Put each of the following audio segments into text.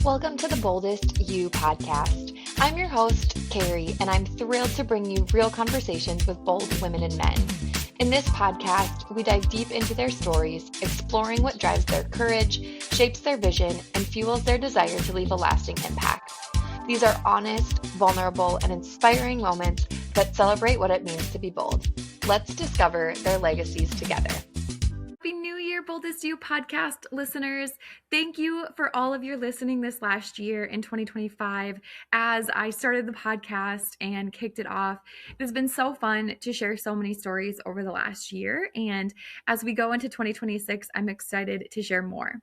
Welcome to the Boldest You podcast. I'm your host, Carrie, and I'm thrilled to bring you real conversations with bold women and men. In this podcast, we dive deep into their stories, exploring what drives their courage, shapes their vision, and fuels their desire to leave a lasting impact. These are honest, vulnerable, and inspiring moments that celebrate what it means to be bold. Let's discover their legacies together. Happy New Year, Boldest You podcast listeners. Thank you for all of your listening this last year in 2025 as I started the podcast and kicked it off. It has been so fun to share so many stories over the last year. And as we go into 2026, I'm excited to share more.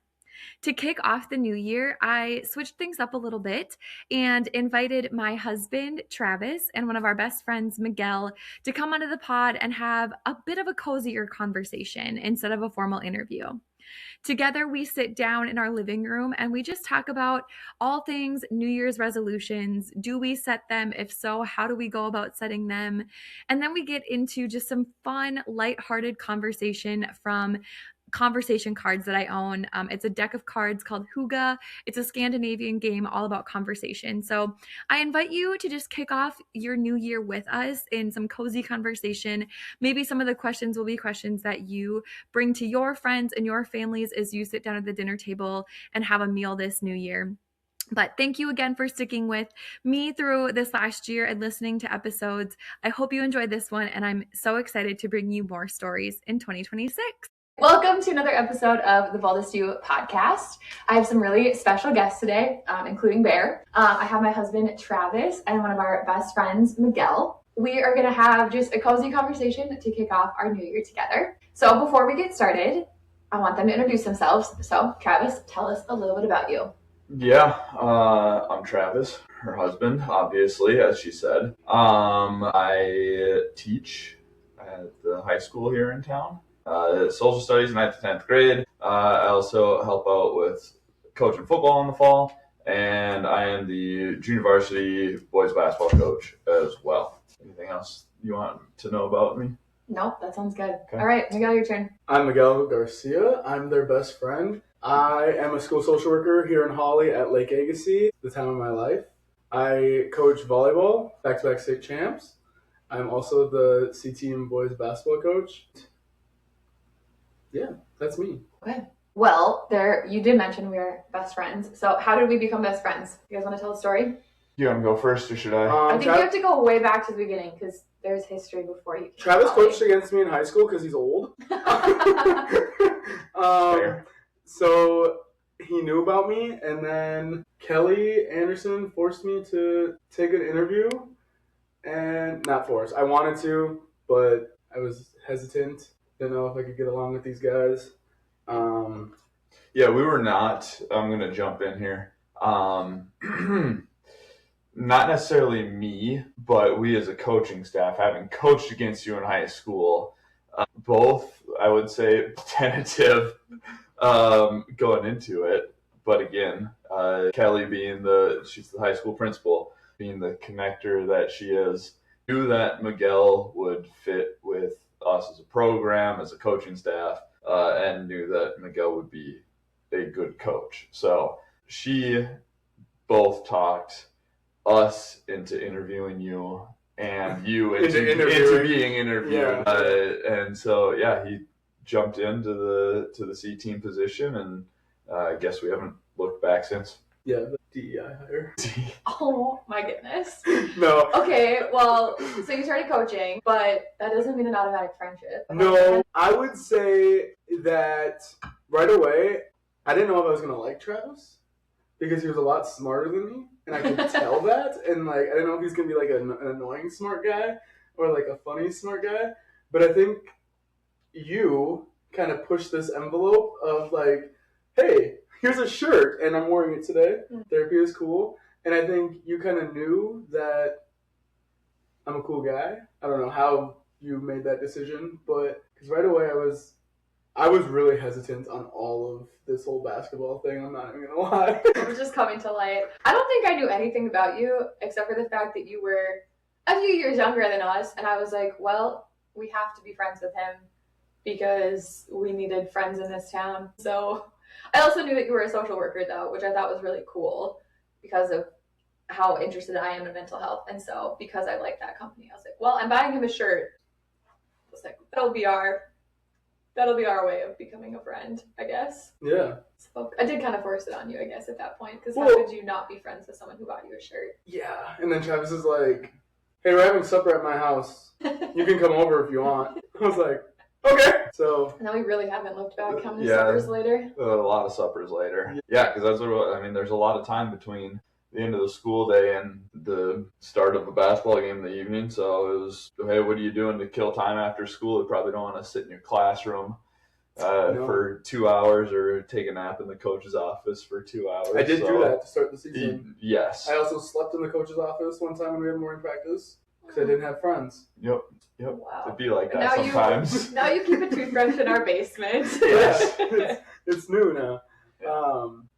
To kick off the new year, I switched things up a little bit and invited my husband, Travis, and one of our best friends, Miguel, to come onto the pod and have a bit of a cozier conversation instead of a formal interview. Together, we sit down in our living room and we just talk about all things New Year's resolutions. Do we set them? If so, how do we go about setting them? And then we get into just some fun, lighthearted conversation from conversation cards that I own. It's a deck of cards called Hygge. It's a Scandinavian game all about conversation. So I invite you to just kick off your new year with us in some cozy conversation. Maybe some of the questions will be questions that you bring to your friends and your families as you sit down at the dinner table and have a meal this new year. But thank you again for sticking with me through this last year and listening to episodes. I hope you enjoyed this one, and I'm so excited to bring you more stories in 2026. Welcome to another episode of the Boldest You podcast. I have some really special guests today, including Bear. I have my husband, Travis, and one of our best friends, Miguel. We are going to have just a cozy conversation to kick off our new year together. So before we get started, I want them to introduce themselves. So Travis, tell us a little bit about you. Yeah, I'm Travis, her husband, obviously, as she said. I teach at the high school here in town. Social studies, 9th to 10th grade. I also help out with coaching football in the fall, and I am the junior varsity boys basketball coach as well. Anything else you want to know about me? Nope, that sounds good. Okay. All right, Miguel, your turn. I'm Miguel Garcia. I'm their best friend. I am a school social worker here in Holly at Lake Agassiz, the time of my life. I coach volleyball, back-to-back state champs. I'm also the C team boys basketball coach. Yeah, that's me. Okay. Well, you did mention we are best friends. So how did we become best friends? You guys want to tell a story? You want to go first, or should I? I think you have to go way back to the beginning because there's history before you. Travis coached against me in high school because he's old. So he knew about me, and then Kelly Anderson forced me to take an interview, and not forced. I wanted to, but I was hesitant. Didn't know if I could get along with these guys. Yeah, we were not. I'm going to jump in here. Not necessarily me, but we as a coaching staff, having coached against you in high school, both, I would say, tentative going into it. But again, Kelly she's the high school principal, being the connector that she is, knew that Miguel would fit with us as a program, as a coaching staff, and knew that Miguel would be a good coach. So she both talked us into interviewing you and you into being interviewed. Yeah. And so, yeah, he jumped into the C team position, and I guess we haven't looked back since. Yeah, the DEI hire. Oh my goodness. No. Okay, well, so you started coaching, but that doesn't mean an automatic friendship. No, I would say that right away, I didn't know if I was going to like Travis because he was a lot smarter than me, and I could tell that. And like, I didn't know if he's going to be like an annoying smart guy or like a funny smart guy. But I think you kind of pushed this envelope of like, hey, here's a shirt, and I'm wearing it today. Therapy is cool. And I think you kind of knew that I'm a cool guy. I don't know how you made that decision, but because right away I was really hesitant on all of this whole basketball thing. I'm not even going to lie. It was just coming to light. I don't think I knew anything about you except for the fact that you were a few years younger than us. And I was like, well, we have to be friends with him because we needed friends in this town. So I also knew that you were a social worker, though, which I thought was really cool because of how interested I am in mental health. And so because I like that company, I was like, well, I'm buying him a shirt. I was like, that'll be our way of becoming a friend, I guess. Yeah. So I did kind of force it on you, I guess, at that point, because Well, how could you not be friends with someone who bought you a shirt? Yeah. And then Travis is like, hey, we're having supper at my house. You can come over if you want. I was like, okay. So. Now we really haven't looked back how many suppers later. A lot of suppers later. Yeah, because that's what I mean. There's a lot of time between the end of the school day and the start of a basketball game in the evening. So it was, hey, what are you doing to kill time after school? You probably don't want to sit in your classroom for 2 hours or take a nap in the coach's office for 2 hours. I did do that to start the season. Yes. I also slept in the coach's office one time when we had morning practice because I didn't have friends. Yep. Wow. It'd be like that sometimes. Now you keep a toothbrush in our basement. Yes. It's new now.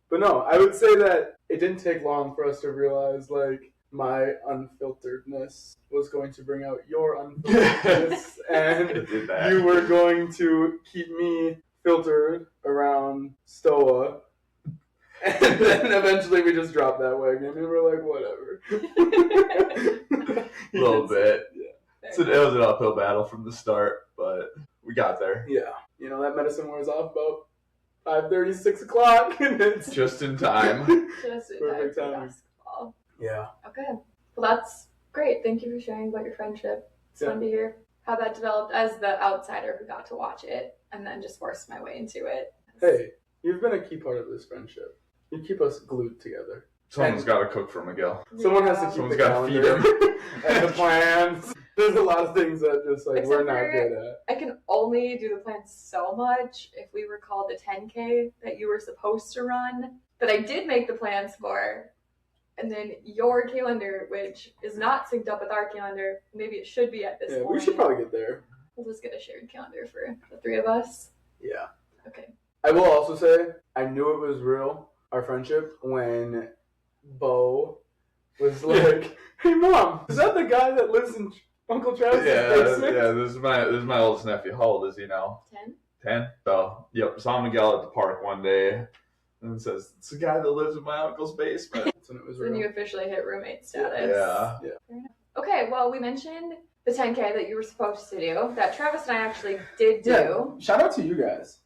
But no, I would say that it didn't take long for us to realize, like, my unfilteredness was going to bring out your unfilteredness, and you were going to keep me filtered around Stoa. And then eventually we just dropped that wagon, and we're like, whatever. A little bit. Yeah. So it was an uphill battle from the start, but we got there. Yeah. You know, that medicine wears off about 5:30, 6 o'clock, and it's just in time. Just in time for basketball. Yeah. Okay. Well, that's great. Thank you for sharing about your friendship. It's fun to hear how that developed as the outsider who got to watch it and then just forced my way into it. Hey, you've been a key part of this friendship. You keep us glued together. Someone's got to cook for Miguel. Someone has to keep Someone's the got to feed him. and the plans. There's a lot of things that just like we're not good at. I can only do the plans so much. If we recall the 10K that you were supposed to run, that I did make the plans for, and then your calendar, which is not synced up with our calendar, maybe it should be at this point. We should probably get there. We'll just get a shared calendar for the three of us. Yeah. Okay. I will also say I knew it was real, our friendship, when Bo was like, "Hey, Mom, is that the guy that lives in Uncle Travis's basement?" Yeah, this is my oldest nephew. How old is he now? 10. So, saw Miguel at the park one day, and it says, "It's the guy that lives in my uncle's basement." And it was then real. you officially hit roommate status. Yeah. Okay, well, we mentioned the 10K that you were supposed to do, that Travis and I actually did do. Yeah. Shout out to you guys.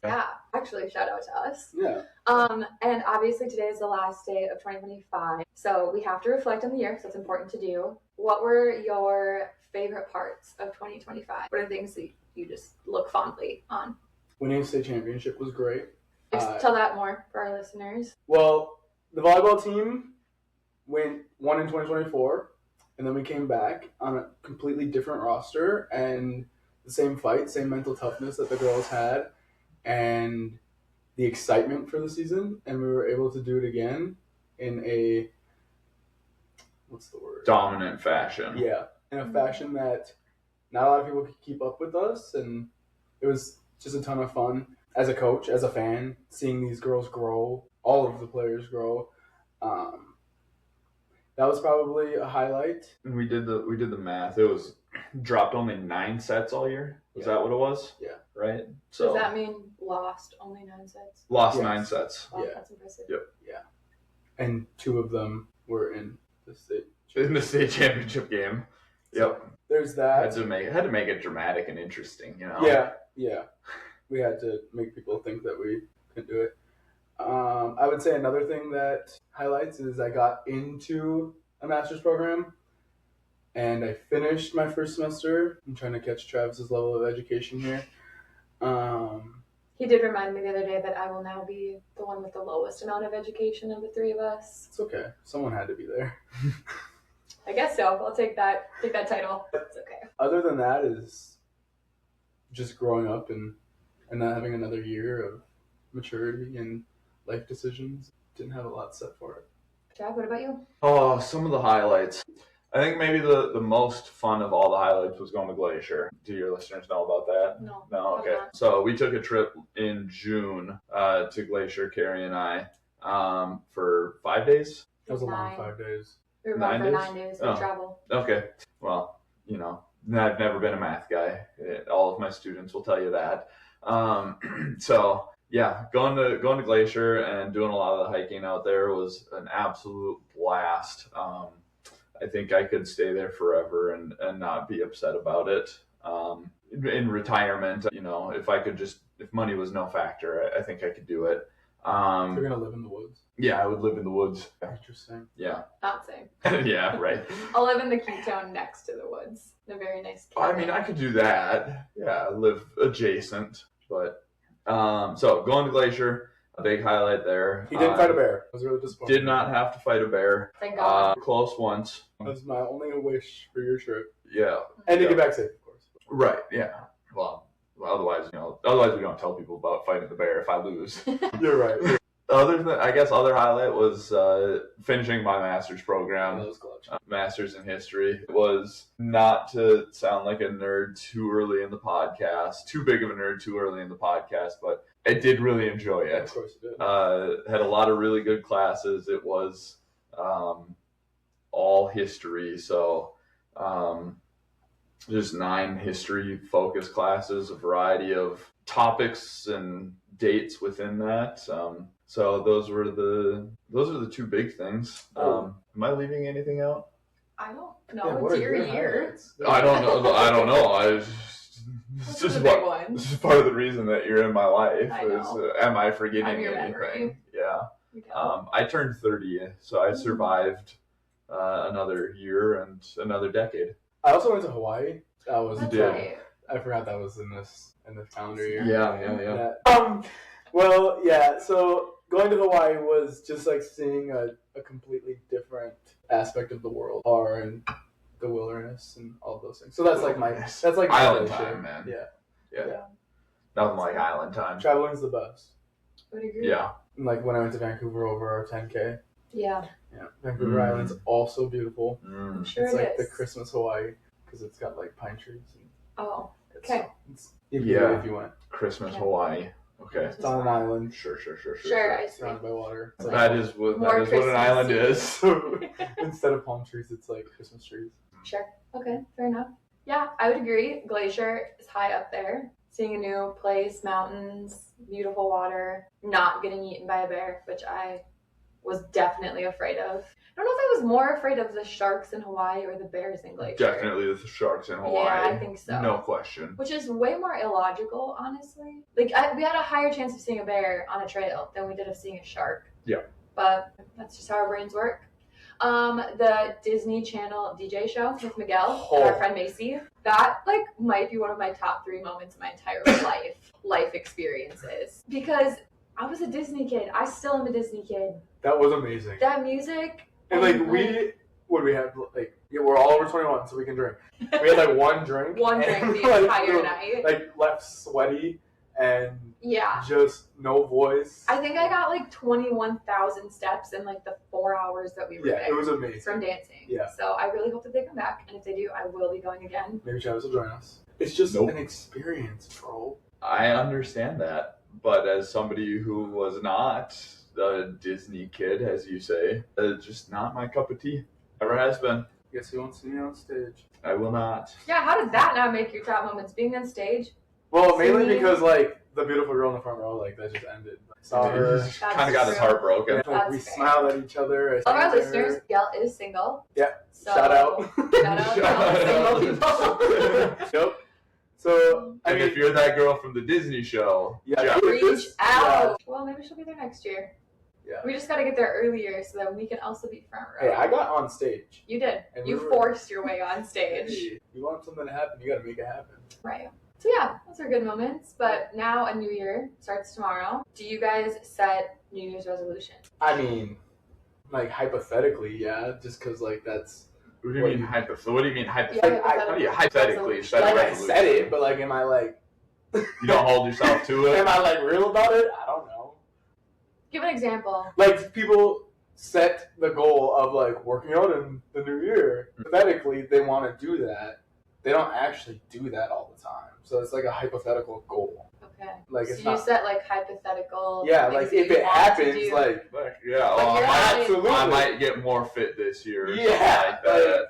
Yeah, actually, shout out to us. Yeah. And obviously today is the last day of 2025, so we have to reflect on the year because that's important to do. What were your favorite parts of 2025? What are things that you just look fondly on? Winning state championship was great. Tell that more for our listeners. Well, the volleyball team won in 2024, and then we came back on a completely different roster and the same fight, same mental toughness that the girls had, and the excitement for the season, and we were able to do it again in a, what's the word? Dominant fashion. Yeah, in a fashion that not a lot of people could keep up with us, and it was just a ton of fun as a coach, as a fan, seeing these girls grow, all of the players grow. That was probably a highlight. And we did the math. It was dropped only 9 sets all year. Was that what it was? Yeah. Right? So Does that mean lost only 9 sets? Lost Yes. 9 sets. Wow, Yeah. that's impressive. Yep. Yeah. And 2 of them were in the state. In the state championship game. Yep. There's that. Had to make it dramatic and interesting, you know? Yeah. We had to make people think that we could do it. I would say another thing that highlights is I got into a master's program and I finished my first semester. I'm trying to catch Travis's level of education here. He did remind me the other day that I will now be the one with the lowest amount of education of the three of us. It's okay. Someone had to be there. I guess so. I'll take that title. It's okay. Other than that is just growing up and not having another year of maturity and life decisions. Didn't have a lot set for it. Jack, what about you? Oh, some of the highlights. I think maybe the most fun of all the highlights was going to Glacier. Do your listeners know about that? No. Okay. So we took a trip in June to Glacier, Carrie and I, for 5 days. That was a long 9. 5 days. We were 9 gone for days? 9 days. We travel. Okay. Well, I've never been a math guy. All of my students will tell you that. So, yeah, going to Glacier and doing a lot of the hiking out there was an absolute blast. I think I could stay there forever and not be upset about it. In retirement, if money was no factor, I think I could do it. You're gonna live in the woods. Yeah, I would live in the woods. Interesting. Yeah. Not same. Yeah, right. I'll live in the Ketone next to the woods. In a very nice cabin. I mean, I could do that. Yeah, live adjacent. But so going to Glacier, a big highlight there. He didn't fight a bear. I was really disappointed. Did not have to fight a bear. Thank God. Close once. That's my only wish for your trip. Yeah. And to Yeah. get back safe, of course. Right. Yeah. Well, otherwise we don't tell people about fighting the bear if I lose. You're right. Other highlight was finishing my master's That program. was clutch. Master's in history. It was, not to sound like a nerd too early in the podcast, too big of a nerd too early in the podcast, but I did really enjoy it. Of course you did. Had a lot of really good classes. It was all history, so there's 9 history focused classes, a variety of topics and dates within that. So those are the 2 big things. Am I leaving anything out? I don't know. Yeah, what It's are your your year. highlights? I don't know. This is a big one. This is part of the reason that you're in my life. I know. Am I forgetting I'm your anything? memory. Yeah. You know. I turned 30, so I survived another year and another decade. I also went to Hawaii. That was That's did. right. I forgot that was in this calendar year. Yeah. Well, yeah. So going to Hawaii was just like seeing a completely different aspect of the world, and the wilderness and all of those things. So that's like my Island my time, man. Yeah. Nothing like island time. Traveling's the best. I would agree. Yeah. Like when I went to Vancouver over our 10K. Yeah. Yeah. Vancouver Island's also beautiful. I'm sure It's it like is. the Christmas Hawaii because it's got like pine trees. And Oh. it's, Okay. It'd be Yeah. good if you went. Christmas Yeah. Hawaii. Okay. It's on an island. Sure. Sure, I see. Surrounded by water. It's That is what More an Christmas. island is. So instead of palm trees, it's like Christmas trees. Sure. Okay. Fair enough. Yeah, I would agree. Glacier is high up there. Seeing a new place, mountains, beautiful water, not getting eaten by a bear, which I was definitely afraid of. I don't know if I was more afraid of the sharks in Hawaii or the bears in Glacier. Definitely the sharks in Hawaii. Yeah, I think so. No question. Which is way more illogical, honestly. Like, we had a higher chance of seeing a bear on a trail than we did of seeing a shark. Yeah. But that's just how our brains work. The Disney Channel DJ show with Miguel and our friend Macy, that, like, might be one of my top 3 moments of my entire life experiences. Because I was a Disney kid. I still am a Disney kid. That was amazing. That music... And like we have like we're all over 21, so we can drink. We had like one drink. One drink and, the like, entire night. Like left sweaty and Yeah. just no voice. I think I got like 21,000 steps in like the 4 hours that we were there. It was amazing. From dancing. Yeah. So I really hope that they come back. And if they do, I will be going again. Maybe Travis will join us. It's just Nope. an experience, bro. I understand that, but as somebody who was not a Disney kid, as you say, just not my cup of tea. Never has been. Guess you won't see me on stage. I will not. Yeah, how did that not make your top moments? Being on stage? Well, mainly Singing. because like the beautiful girl in the front row, like that just ended. Saw her. He kind of got his heart broken. Like, That's we fair. smiled at each other. I All of our sang to her. listeners, Gail is single. Yeah. So, Shout out. Shout out to all the single people. Yep. So I And mean, if you're that girl from the Disney show, yeah, Reach out. Well, maybe she'll be there next year. Yeah. We just got to get there earlier so that we can also be front row. Hey, I got on stage. You did. And You we were- forced your way on stage. Hey, you want something to happen, you gotta make it happen. Right. So yeah, those are good moments. But now a new year starts tomorrow. Do you guys set New Year's resolutions? I mean, like hypothetically, yeah, just because like that's what do you What mean you- hypothetically? What do you mean Yeah, hypothetically? How do you hypothetically set a like I resolution? said it, but like, am I like, You don't hold yourself to it. am I like real about it? I don't know. Give an example. Like people set the goal of like working out in the new year. Hypothetically, they want to do that. They don't actually do that all the time. So it's like a hypothetical goal. Okay. Like So it's you not. set like hypothetical. Yeah, things like that if you it want to happens, do. like Yeah, But well, you're not- absolutely. I might get more fit this year. Or Yeah, something like that. like-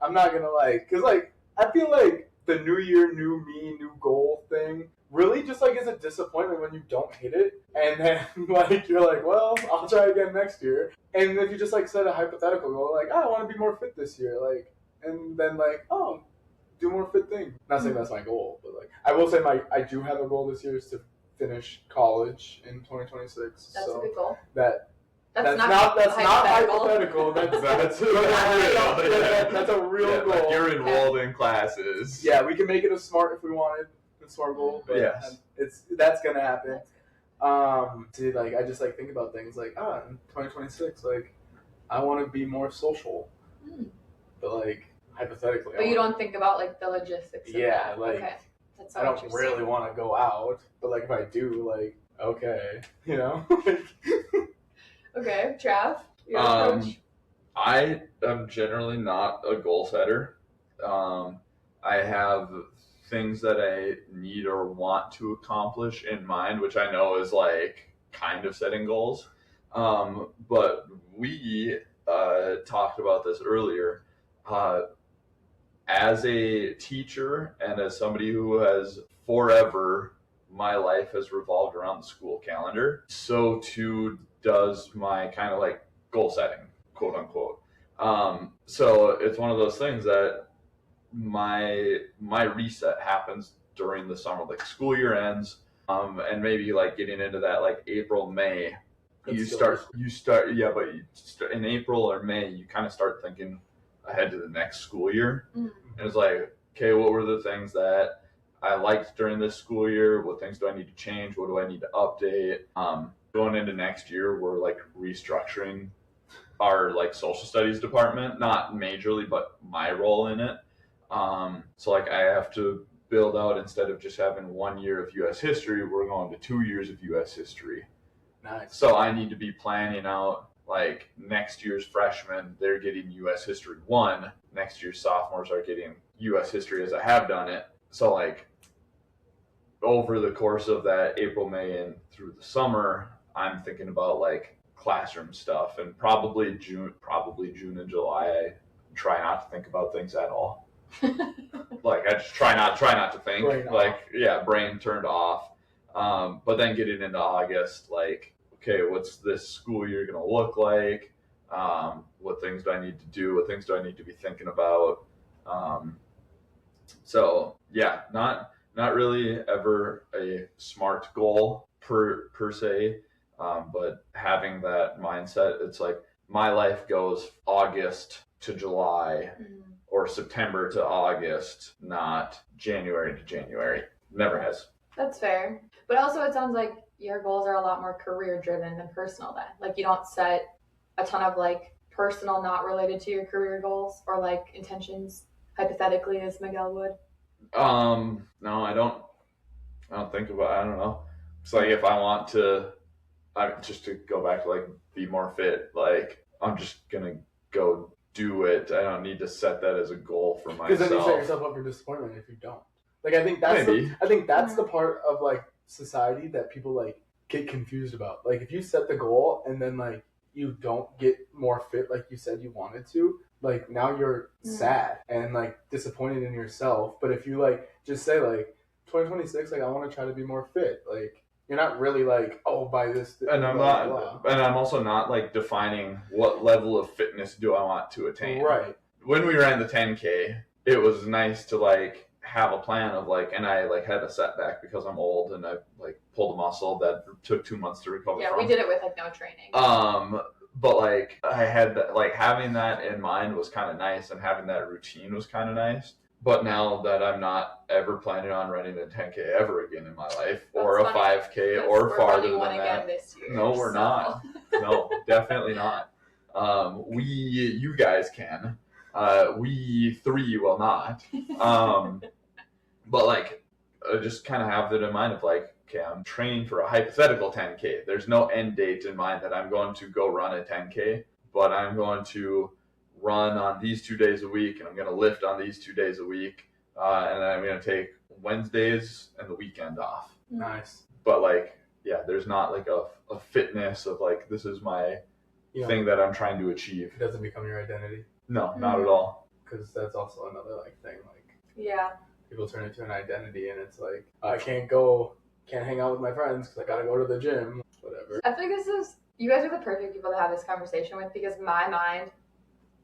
I'm not gonna like, cause like I feel like the new year, new me, new goal thing really just like is a disappointment when you don't hit it, and then like you're like, well, I'll try again next year. And if you just like set a hypothetical goal, like, oh, I want to be more fit this year, like, and then like, oh, do more fit thing. Not saying that's my goal, but like I will say I do have a goal this year is to finish college in 2026. That's so a good goal. That's not hypothetical. That's a real goal. Like you're enrolled in classes. Yeah, we can make it a smart if we wanted a smart goal, but yes, that's gonna happen. See, like I just like think about things like in 2026, like I want to be more social, but like hypothetically. But you don't think about like the logistics. Of that. Like okay. That's so I don't really want to go out, but like if I do, like okay, you know. Okay, Trav, your approach? I am generally not a goal setter. I have things that I need or want to accomplish in mind, which I know is like kind of setting goals. But we talked about this earlier. As a teacher and as somebody who has forever, my life has revolved around the school calendar. So too does my kind of like goal setting, quote unquote. So it's one of those things that my reset happens during the summer, like school year ends, and maybe like getting into that like April, May. But in April or May, you kind of start thinking ahead to the next school year. And it's like, okay, what were the things that I liked during this school year? What things do I need to change? What do I need to update? Going into next year, we're like restructuring our like social studies department, not majorly, but my role in it. So like I have to build out, instead of just having 1 year of U.S. history, we're going to 2 years of U.S. history. Nice. So I need to be planning out like next year's freshmen, they're getting U.S. history 1. Next year's sophomores are getting U.S. history as I have done it. So like over the course of that April, May, and through the summer, I'm thinking about like classroom stuff, and probably June and July, I try not to think about things at all. Like I just try not to think. Brain turned off. But then getting into August, like, okay, what's this school year gonna look like? What things do I need to do? What things do I need to be thinking about? So yeah, not really ever a SMART goal per se, but having that mindset, it's like my life goes August to July or September to August, not January to January. Never has. That's fair. But also it sounds like your goals are a lot more career driven than personal then. Like you don't set a ton of like personal not related to your career goals or like intentions hypothetically as Miguel would. No, I don't think about, I don't know. It's like if I want to, just to go back to like be more fit, like I'm just gonna go do it. I don't need to set that as a goal for myself. Because then you set yourself up for disappointment if you don't. Like I think that's the part of like society that people like get confused about. Like if you set the goal and then like you don't get more fit like you said you wanted to, like now you're sad and like disappointed in yourself. But if you like just say like 2026, like I want to try to be more fit, like you're not really like, oh, by this. And I'm also not like defining what level of fitness do I want to attain. Right. When we ran the 10K, it was nice to like have a plan of like, and I like had a setback because I'm old and I like pulled a muscle that took 2 months to recover from. Yeah, we did it with like no training. But like I had that, like having that in mind was kind of nice, and having that routine was kind of nice. But now that I'm not ever planning on running a 10K ever again in my life, or a 5K or farther than that. This year, no, we're not. No, definitely not. You guys can. We 3 will not. But like, I just kind of have that in mind of like, okay, I'm training for a hypothetical 10K. There's no end date in mind that I'm going to go run a 10K, but I'm going to run on these 2 days a week, and I'm going to lift on these 2 days a week, and then I'm going to take Wednesdays and the weekend off. Nice. But like, yeah, there's not like a fitness of like, this is my thing that I'm trying to achieve. It doesn't become your identity. No, not at all. Because that's also another like thing. Like yeah, people turn it into an identity, and it's like, I can't hang out with my friends because I gotta go to the gym, whatever. I think you guys are the perfect people to have this conversation with, because my mind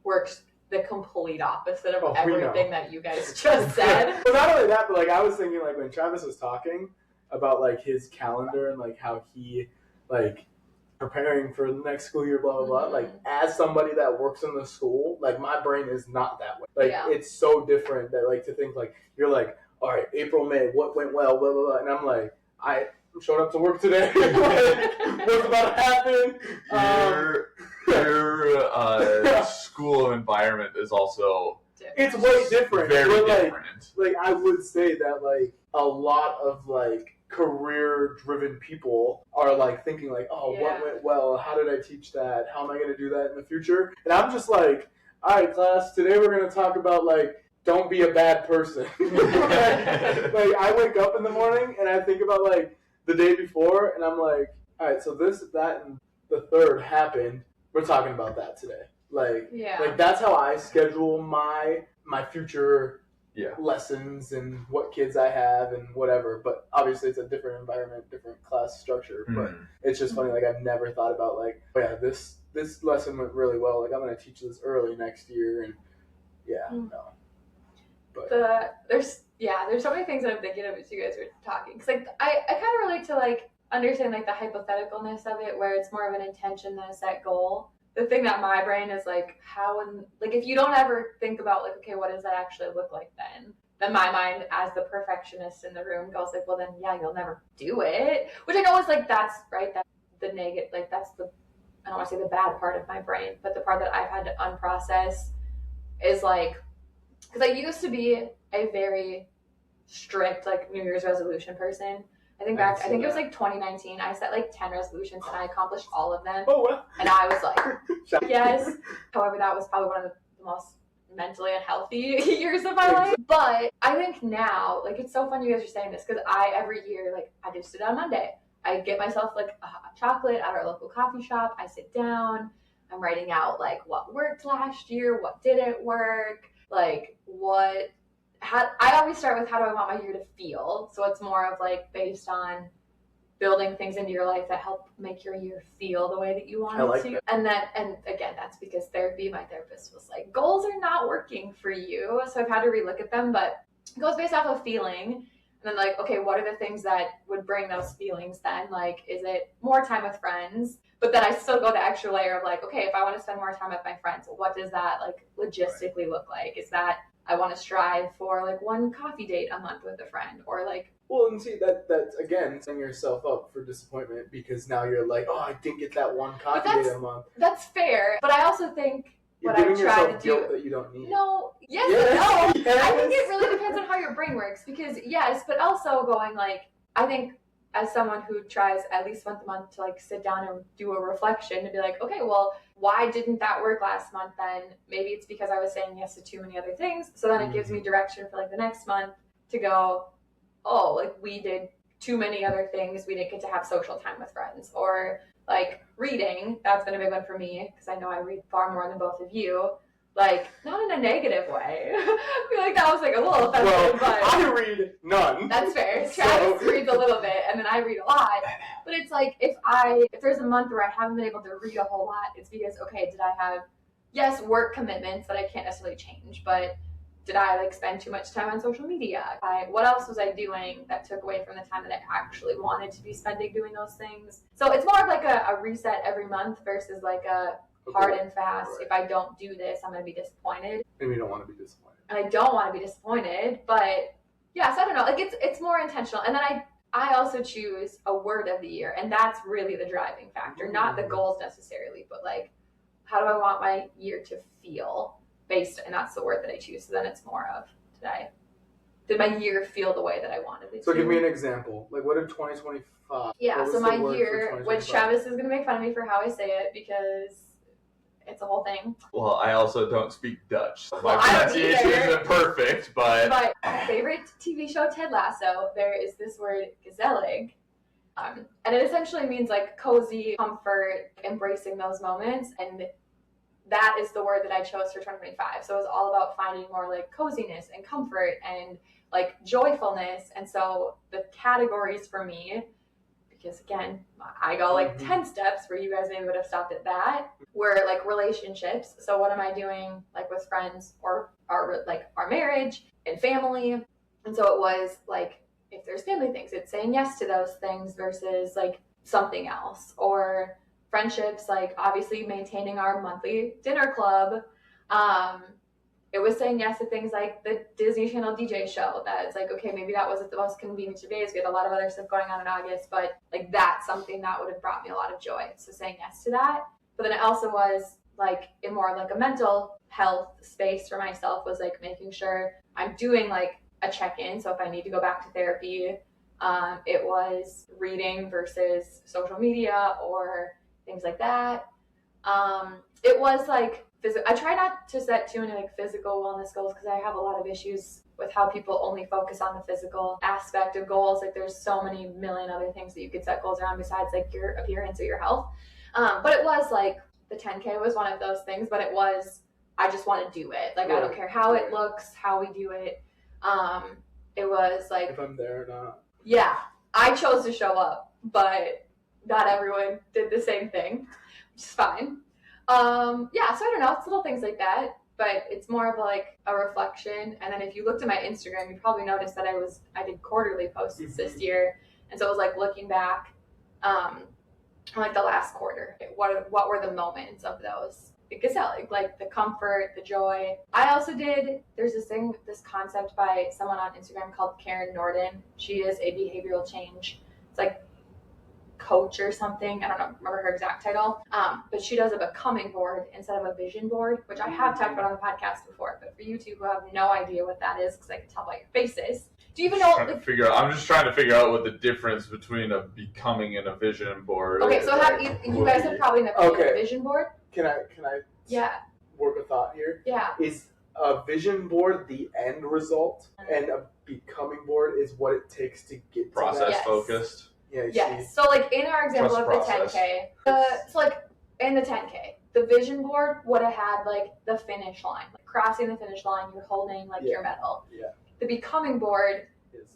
works the complete opposite of everything that you guys just said. Well, not only that, but like I was thinking, like when Travis was talking about like his calendar and like how he like preparing for the next school year, blah blah blah. Like as somebody that works in the school, like my brain is not that way. Like it's so different that like to think like you're like, all right, April, May, what went well, blah blah blah, and I'm like, I showed up to work today. Like, what's about to happen? Your school environment is also it's way different. Very but, different. Like I would say that like a lot of like career-driven people are like thinking like, oh, what went well? How did I teach that? How am I going to do that in the future? And I'm just like, all right, class, today we're going to talk about like, don't be a bad person. Like I wake up in the morning and I think about like the day before, and I'm like, all right, so this, that, and the third happened. We're talking about that today. Like that's how I schedule my future lessons and what kids I have and whatever. But obviously it's a different environment, different class structure. But it's just funny, like I've never thought about like, oh yeah, this lesson went really well. Like I'm going to teach this early next year, and no. But there's so many things that I'm thinking of as you guys were talking. Cause like I kind of relate to like understand like the hypotheticalness of it, where it's more of an intention than a set goal. The thing that my brain is like, how and like if you don't ever think about like, okay, what does that actually look like then my mind as the perfectionist in the room goes like, well then you'll never do it. Which I know is like that's right, that's the negative, like that's the, I don't want to say the bad part of my brain, but the part that I've had to unprocess is like, because I used to be a very strict like New Year's resolution person. I think it was like 2019. I set like 10 resolutions and I accomplished all of them. Oh, well. And I was like, yes. However, that was probably one of the most mentally unhealthy years of my life. But I think now, like, it's so fun you guys are saying this, because every year, like, I just sit on Monday. I get myself like a hot chocolate at our local coffee shop. I sit down. I'm writing out like what worked last year, what didn't work, like I always start with how do I want my year to feel. So it's more of like based on building things into your life that help make your year feel the way that you want it to. That. And again, that's because my therapist was like, goals are not working for you. So I've had to relook at them, but it goes based off of feeling. And then like, okay, what are the things that would bring those feelings then? Like, is it more time with friends? But then I still go the extra layer of like, okay, if I want to spend more time with my friends, what does that like logistically look like? Is that I want to strive for like one coffee date a month with a friend, or like. Well, and see that's again setting yourself up for disappointment, because now you're like, oh, I didn't get that one coffee date a month. That's fair, but I also think you're giving yourself guilt that you don't need. No, yes. I think it really depends on how your brain works, because yes, but also going like, I think as someone who tries at least once a month to like sit down and do a reflection to be like, okay, well, why didn't that work last month then? Maybe it's because I was saying yes to too many other things. So then it gives me direction for like the next month to go, oh, like we did too many other things. We didn't get to have social time with friends. Or like reading, that's been a big one for me, because I know I read far more than both of you. Like, not in a negative way. I feel like that was like a little offensive, but I read none. That's fair. Travis reads a little bit, and then I read a lot. But it's like, if there's a month where I haven't been able to read a whole lot, it's because, okay, did I have, work commitments that I can't necessarily change, but did I like spend too much time on social media? What else was I doing that took away from the time that I actually wanted to be spending doing those things? So it's more of like a reset every month versus like a hard and fast. Right. If I don't do this, I'm going to be disappointed. And we don't want to be disappointed. And I don't want to be disappointed, but yes, I don't know. Like it's more intentional. And then I also choose a word of the year, and that's really the driving factor, not the goals necessarily, but like, how do I want my year to feel and that's the word that I choose. So then it's more of, did my year feel the way that I wanted it to? So give me an example. Like, what did 2025? Yeah, so my year, which Travis is going to make fun of me for how I say it, because it's a whole thing. Well, I also don't speak Dutch. So my pronunciation isn't perfect, but... My favorite TV show, Ted Lasso, there is this word, gezellig. And it essentially means like cozy, comfort, embracing those moments. And that is the word that I chose for 2025. So it was all about finding more like coziness and comfort and like joyfulness. And so the categories for me, because again, I go like 10 steps where you guys maybe would have stopped at that, were like relationships. So what am I doing like with friends or our marriage and family? And so it was like, if there's family things, it's saying yes to those things versus like something else. Or friendships, like obviously maintaining our monthly dinner club. It was saying yes to things like the Disney Channel DJ show. That it's like, okay, maybe that wasn't the most convenient of days. We had a lot of other stuff going on in August, but like that's something that would have brought me a lot of joy. So saying yes to that. But then it also was like in more like a mental health space for myself, was like making sure I'm doing like a check-in. So if I need to go back to therapy, it was reading versus social media or things like that. It was like I try not to set too many like physical wellness goals, because I have a lot of issues with how people only focus on the physical aspect of goals. Like there's so many million other things that you could set goals around besides like your appearance or your health. But it was like the 10K was one of those things, but it was, I just want to do it. Like I don't care how it looks, how we do it. It was like, if I'm there or not. Yeah, I chose to show up, but not everyone did the same thing, which is fine. Yeah, so I don't know, it's little things like that, but it's more of like a reflection. And then if you looked at my Instagram, you probably noticed that I did quarterly posts this year. And so it was like looking back, like the last quarter, what were the moments of those? Because like the comfort, the joy. I also there's this concept by someone on Instagram called Karen Norden. She is a behavioral change. It's like coach or something. I don't remember her exact title. But she does a becoming board instead of a vision board, which I have talked about on the podcast before. But for you two who have no idea what that is, because I can tell by your faces, do you even know? I'm just trying to figure out what the difference between a becoming and a vision board. Okay, so have you guys have probably never seen a vision board? Can I work a thought here? Yeah. Is a vision board the end result, and a becoming board is what it takes to get process to that? focused? Yeah. Yes. So like in our example of the 10K, so like in the 10K, the vision board would have had like the finish line, like crossing the finish line, you're holding like your medal. Yeah. The becoming board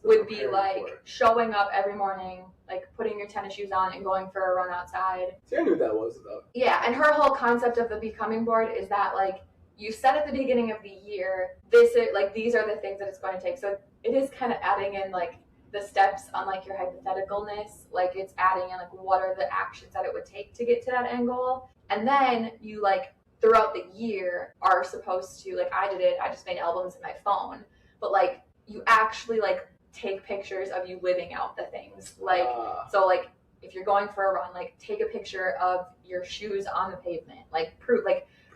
would be like showing up every morning, like putting your tennis shoes on and going for a run outside. See, I knew what that was about. Yeah, and her whole concept of the becoming board is that like you said at the beginning of the year, these are the things that it's going to take. So it is kind of adding in like the steps on like your hypotheticalness, like it's adding in like what are the actions that it would take to get to that end goal. And then you like throughout the year are supposed to, like I did it, I just made albums in my phone, but like you actually like take pictures of you living out the things. Like so like if you're going for a run, like take a picture of your shoes on the pavement, like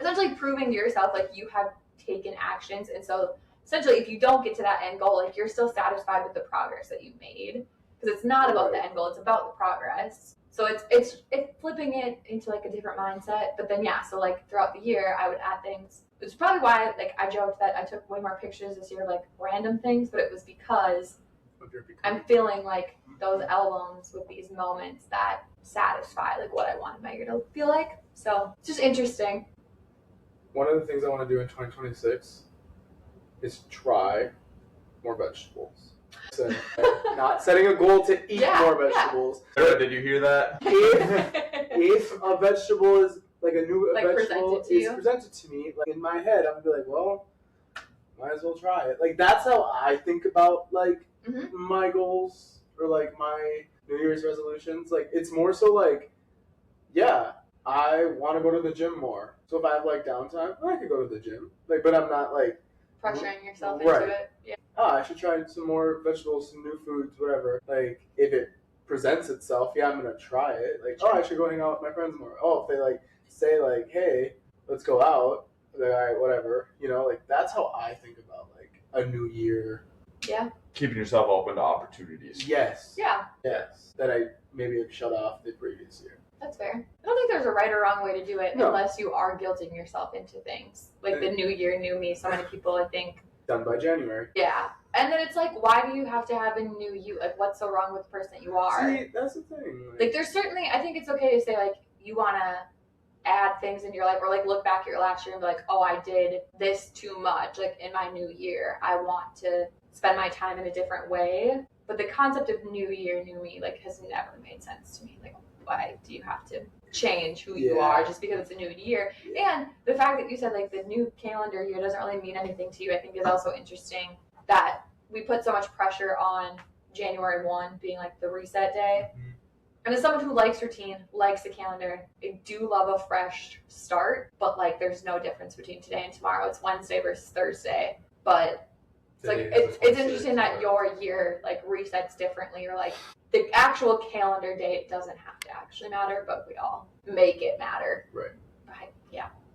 essentially proving to yourself like you have taken actions. And so essentially, if you don't get to that end goal, like you're still satisfied with the progress that you made, because it's not about the end goal; it's about the progress. So it's flipping it into like a different mindset. But then so like throughout the year, I would add things. It's probably why like I joked that I took way more pictures this year of like random things, but it was because I'm feeling like those albums with these moments that satisfy like what I wanted my year to feel like. So it's just interesting. One of the things I want to do in 2026 is try more vegetables. So, not setting a goal to eat more vegetables. Yeah. Did you hear that? If a vegetable is like a new vegetable is presented to me, like in my head, I'm gonna be like, well, might as well try it. Like that's how I think about like my goals or like my New Year's resolutions. Like it's more so like, I want to go to the gym more. So if I have like downtime, I could go to the gym. Like, but I'm not like pressuring yourself into it. Yeah. I should try some more vegetables, some new foods, whatever. Like, if it presents itself, I'm gonna try it. Like, I should go hang out with my friends more. If they like say like, hey, let's go out. Like, all right, whatever. Like that's how I think about like a new year. Yeah. Keeping yourself open to opportunities. Yes. Yeah. Yes. That I maybe have shut off the previous year. That's fair. I don't think there's a right or wrong way to do it unless you are guilting yourself into things. Like the new year, new me. So many people, I think. Done by January. Yeah. And then it's like, why do you have to have a new you? Like, what's so wrong with the person that you are? See, that's the thing. Like there's certainly, I think it's okay to say, like, you want to add things into your life, or like look back at your last year and be like, oh, I did this too much. Like in my new year, I want to spend my time in a different way. But the concept of new year, new me, like has never made sense to me. Like, why do you have to change who you are just because it's a new year? And the fact that you said like the new calendar year doesn't really mean anything to you, I think is also interesting, that we put so much pressure on January 1 being like the reset day. And as someone who likes routine, likes the calendar, I do love a fresh start, but like there's no difference between today and tomorrow. It's Wednesday versus Thursday. But it's like it's interesting that your year like resets differently, or like the actual calendar date doesn't have to actually matter, but we all make it matter. Right.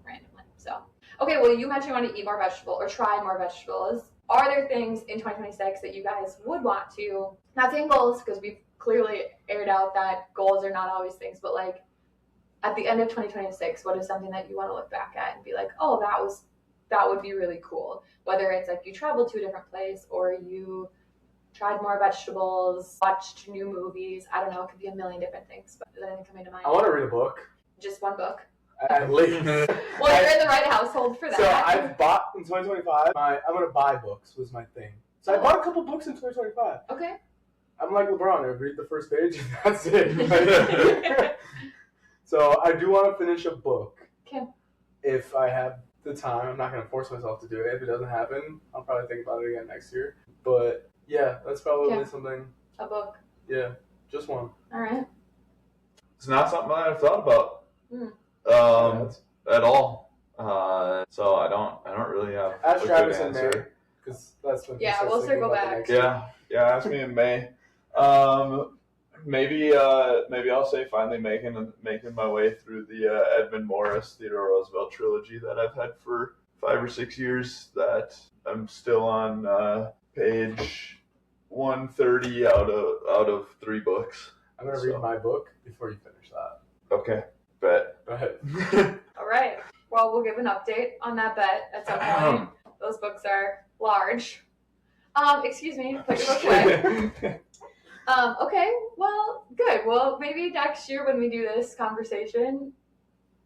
Randomly. So okay, well you mentioned you want to eat more vegetable or try more vegetables. Are there things in 2026 that you guys would want to, not saying goals, because we've clearly aired out that goals are not always things, but like at the end of 2026, what is something that you want to look back at and be like, oh, that would be really cool? Whether it's like you traveled to a different place, or you tried more vegetables, watched new movies. I don't know. It could be a million different things, but is there anything coming to mind? I want to read a book. Just one book? At least. Well, you're in the right household for that. So I've bought in 2025. I'm going to buy books was my thing. So I bought a couple books in 2025. Okay. I'm like LeBron. I read the first page and that's it. So I do want to finish a book. Okay. If I have the time. I'm not going to force myself to do it. If it doesn't happen, I'll probably think about it again next year. But yeah, that's probably something. A book. Yeah, just one. All right. It's not something I've thought about at all. So I don't really have ask a Travis good in May, answer. because that's when. Yeah, we'll circle back. Yeah, ask me in May. Maybe I'll say finally making my way through the Edmund Morris Theodore Roosevelt trilogy that I've had for 5 or 6 years. That I'm still on page 130 out of 3 books. I'm gonna read my book before you finish that. Okay, bet. Go ahead. All right. Well, we'll give an update on that bet at some point. Those books are large. Excuse me. Put your book away. Okay. Well, good. Well, maybe next year when we do this conversation,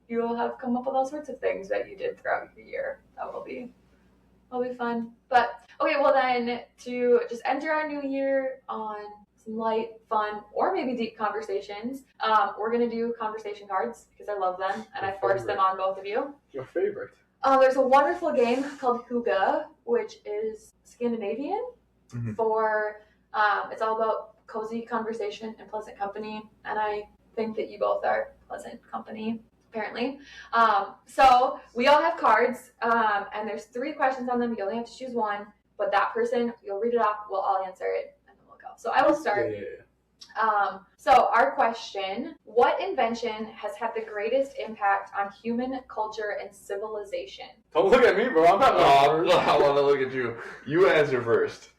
you'll have come up with all sorts of things that you did throughout the year. That'll be fun. But okay, well then, to just enter our new year on some light, fun, or maybe deep conversations, we're gonna do conversation cards because I love them and I forced them on both of you. Your favorite? There's a wonderful game called Hygge, which is Scandinavian for it's all about cozy conversation and pleasant company, and I think that you both are pleasant company, apparently. So we all have cards, and there's 3 questions on them. You only have to choose one, but that person, you'll read it off, we'll all answer it, and then we'll go. So I will start. So our question: what invention has had the greatest impact on human culture and civilization? Don't look at me, bro. I'm not. I want to look at you. You answer first.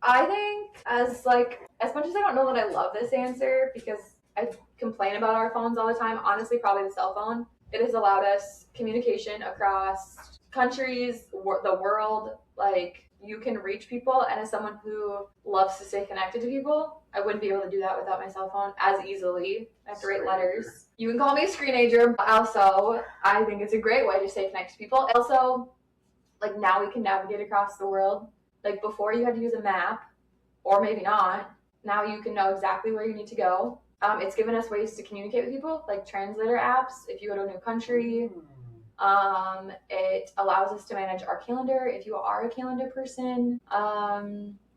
I think as much as I don't know that I love this answer because I complain about our phones all the time, honestly, probably the cell phone. It has allowed us communication across countries, the world. Like, you can reach people, and as someone who loves to stay connected to people, I wouldn't be able to do that without my cell phone as easily. I have to write letters. You can call me a screenager, but also I think it's a great way to stay connected to people. Also, like, now we can navigate across the world. Like, before you had to use a map, or maybe not. Now you can know exactly where you need to go. It's given us ways to communicate with people, like translator apps if you go to a new country. It allows us to manage our calendar if you are a calendar person.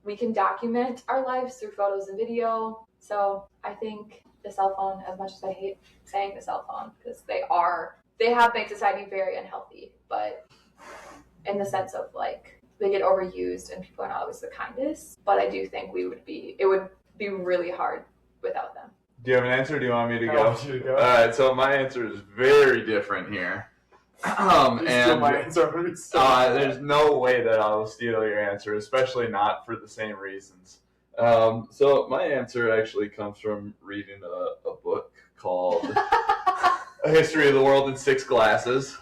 We can document our lives through photos and video. So I think the cell phone, as much as I hate saying the cell phone, because they have made society very unhealthy, but in the sense of like, they get overused and people are not always the kindest. But I do think it would be really hard without them. Do you have an answer or do you want me to go? I want you to go. Alright, so my answer is very different here. And my answer. there's no way that I'll steal your answer, especially not for the same reasons. So my answer actually comes from reading a book called A History of the World in 6 Glasses.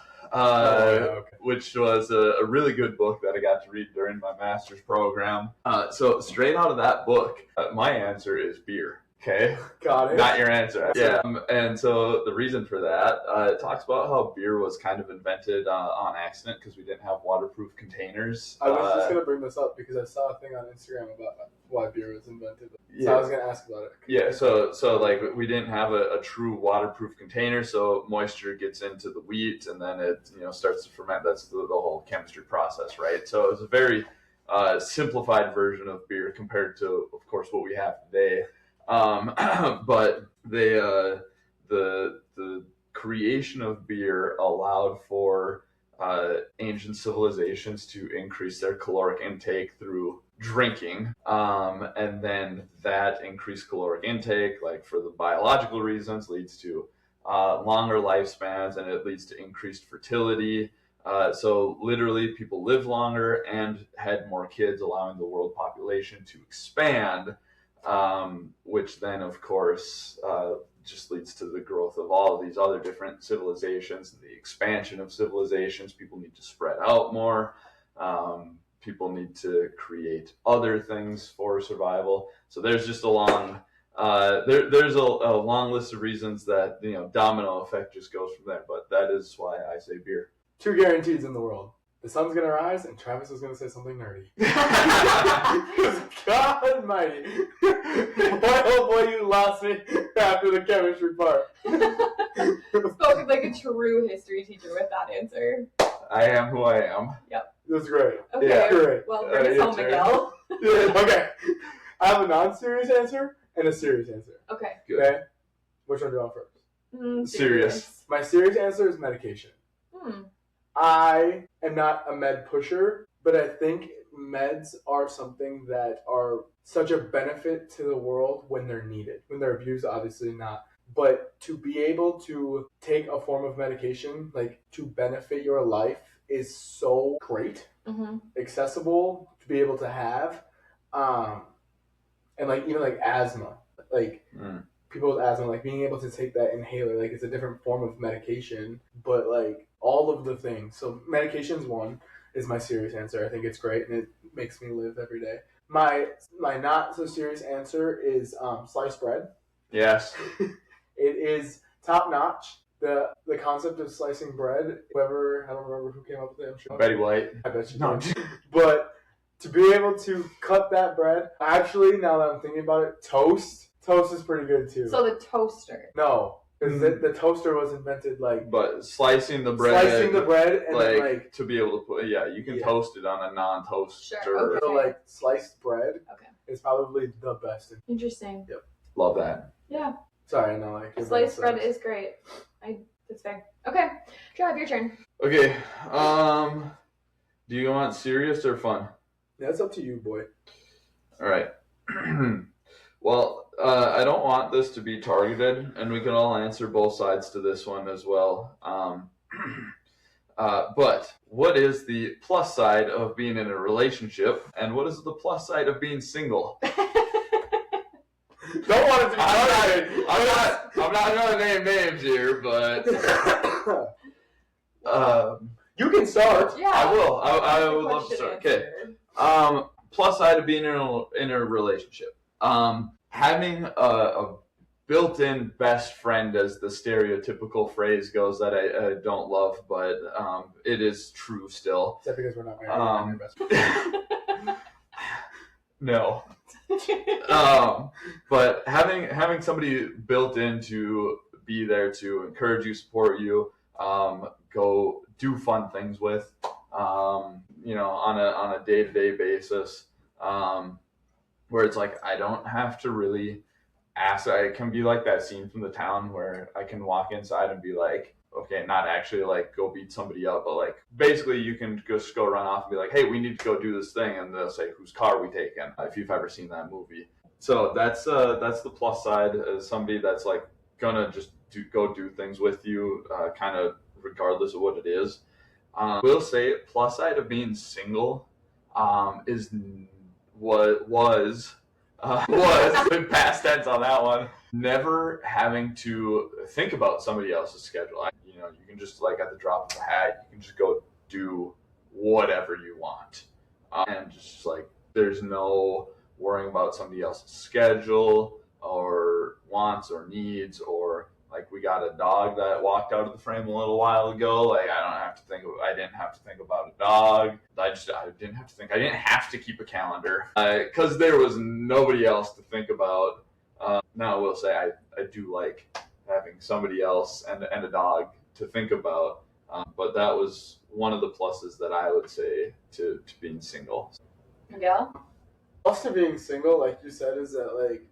Which was a really good book that I got to read during my master's program. So straight out of that book, my answer is beer. Okay. Got it. Not your answer. Yeah. And so the reason for that, it talks about how beer was kind of invented on accident because we didn't have waterproof containers. I was just going to bring this up because I saw a thing on Instagram about why beer was invented. So I was going to ask about it. Yeah, so like we didn't have a true waterproof container, so moisture gets into the wheat and then it starts to ferment. That's the whole chemistry process, right? So it's a very simplified version of beer compared to, of course, what we have today. But the creation of beer allowed for ancient civilizations to increase their caloric intake through drinking, and then that increased caloric intake, like for the biological reasons, leads to longer lifespans, and it leads to increased fertility. So literally people live longer and had more kids, allowing the world population to expand, which then of course just leads to the growth of all of these other different civilizations, the expansion of civilizations. People need to spread out more. People need to create other things for survival. So there's just a long there's a long list of reasons that domino effect just goes from there. But that is why I say beer. 2 guarantees in the world: the sun's gonna rise, and Travis is gonna say something nerdy. God almighty! Boy, oh boy, you lost me after the chemistry part. Spoken like a true history teacher with that answer. I am who I am. Yep. That's great. Okay. Yeah, great. Well, bring us home, Miguel. Okay. I have a non-serious answer and a serious answer. Okay. Good. Okay. Which one do you want first? Serious. My serious answer is medication. I am not a med pusher, but I think meds are something that are such a benefit to the world when they're needed. When they're abused, obviously not. But to be able to take a form of medication, like to benefit your life, is so great, accessible to be able to have. And like even like asthma, like people with asthma, like being able to take that inhaler, like it's a different form of medication, but like all of the things. So medication's one is my serious answer. I think it's great and it makes me live every day. My not so serious answer is sliced bread. Yes. It is top notch. The concept of slicing bread, whoever, I don't remember who came up with it, I'm sure. Betty White. I bet you did. But to be able to cut that bread, actually, now that I'm thinking about it, toast is pretty good too. So the toaster. No, because the toaster was invented But slicing the bread and like to be able to put, you can toast it on a non-toaster. Sure, okay. So like sliced bread is probably the best. Interesting. Yep. Love that. Yeah. Sorry, no, like sliced bread is great. That's fair. Okay, Trav, your turn. Okay. Do you want serious or fun? Yeah, it's up to you, boy. All right. Well, I don't want this to be targeted, and we can all answer both sides to this one as well. But what is the plus side of being in a relationship, and what is the plus side of being single? Don't want it to be targeted. I'm not going to name names here, but you can start. Yeah. I will. I would love to start. Okay. Plus side of being in a relationship. Having a built-in best friend, as the stereotypical phrase goes, that I don't love, but it is true still. Except because we're not married. Best friend. No. But having somebody built in to be there to encourage you, support you, go do fun things with, on a day-to-day basis, where it's like I don't have to really ask. I can be like that scene from The Town where I can walk inside and be like, okay, not actually like go beat somebody up, but like basically you can just go run off and be like, hey, we need to go do this thing, and they'll say whose car we taking, if you've ever seen that movie. So that's the plus side, as somebody that's like gonna just go do things with you, kind of regardless of what it is. We'll say plus side of being single was in past tense on that one. Never having to think about somebody else's schedule. You can just like at the drop of a hat, you can just go do whatever you want, and just like there's no worrying about somebody else's schedule. or wants or needs, or like we got a dog that walked out of the frame a little while ago. Like I didn't have to think about a dog. I didn't have to think. I didn't have to keep a calendar because there was nobody else to think about. Now I will say I do like having somebody else and a dog to think about. But that was one of the pluses that I would say to being single. Miguel? Plus to being single, like you said, is that like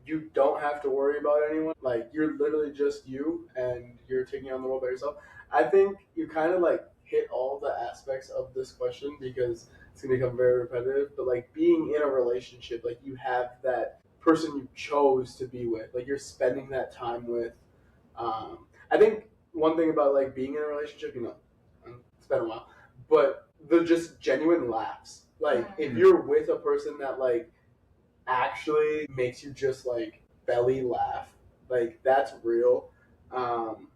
you don't have to worry about anyone. Like you're literally just you and you're taking on the world by yourself. I think you kind of like hit all the aspects of this question because it's gonna become very repetitive. But like being in a relationship, like you have that person you chose to be with. Like you're spending that time with. I think one thing about like being in a relationship, it's been a while, but the just genuine laughs. Like if you're with a person that like actually makes you just like belly laugh, like that's real. And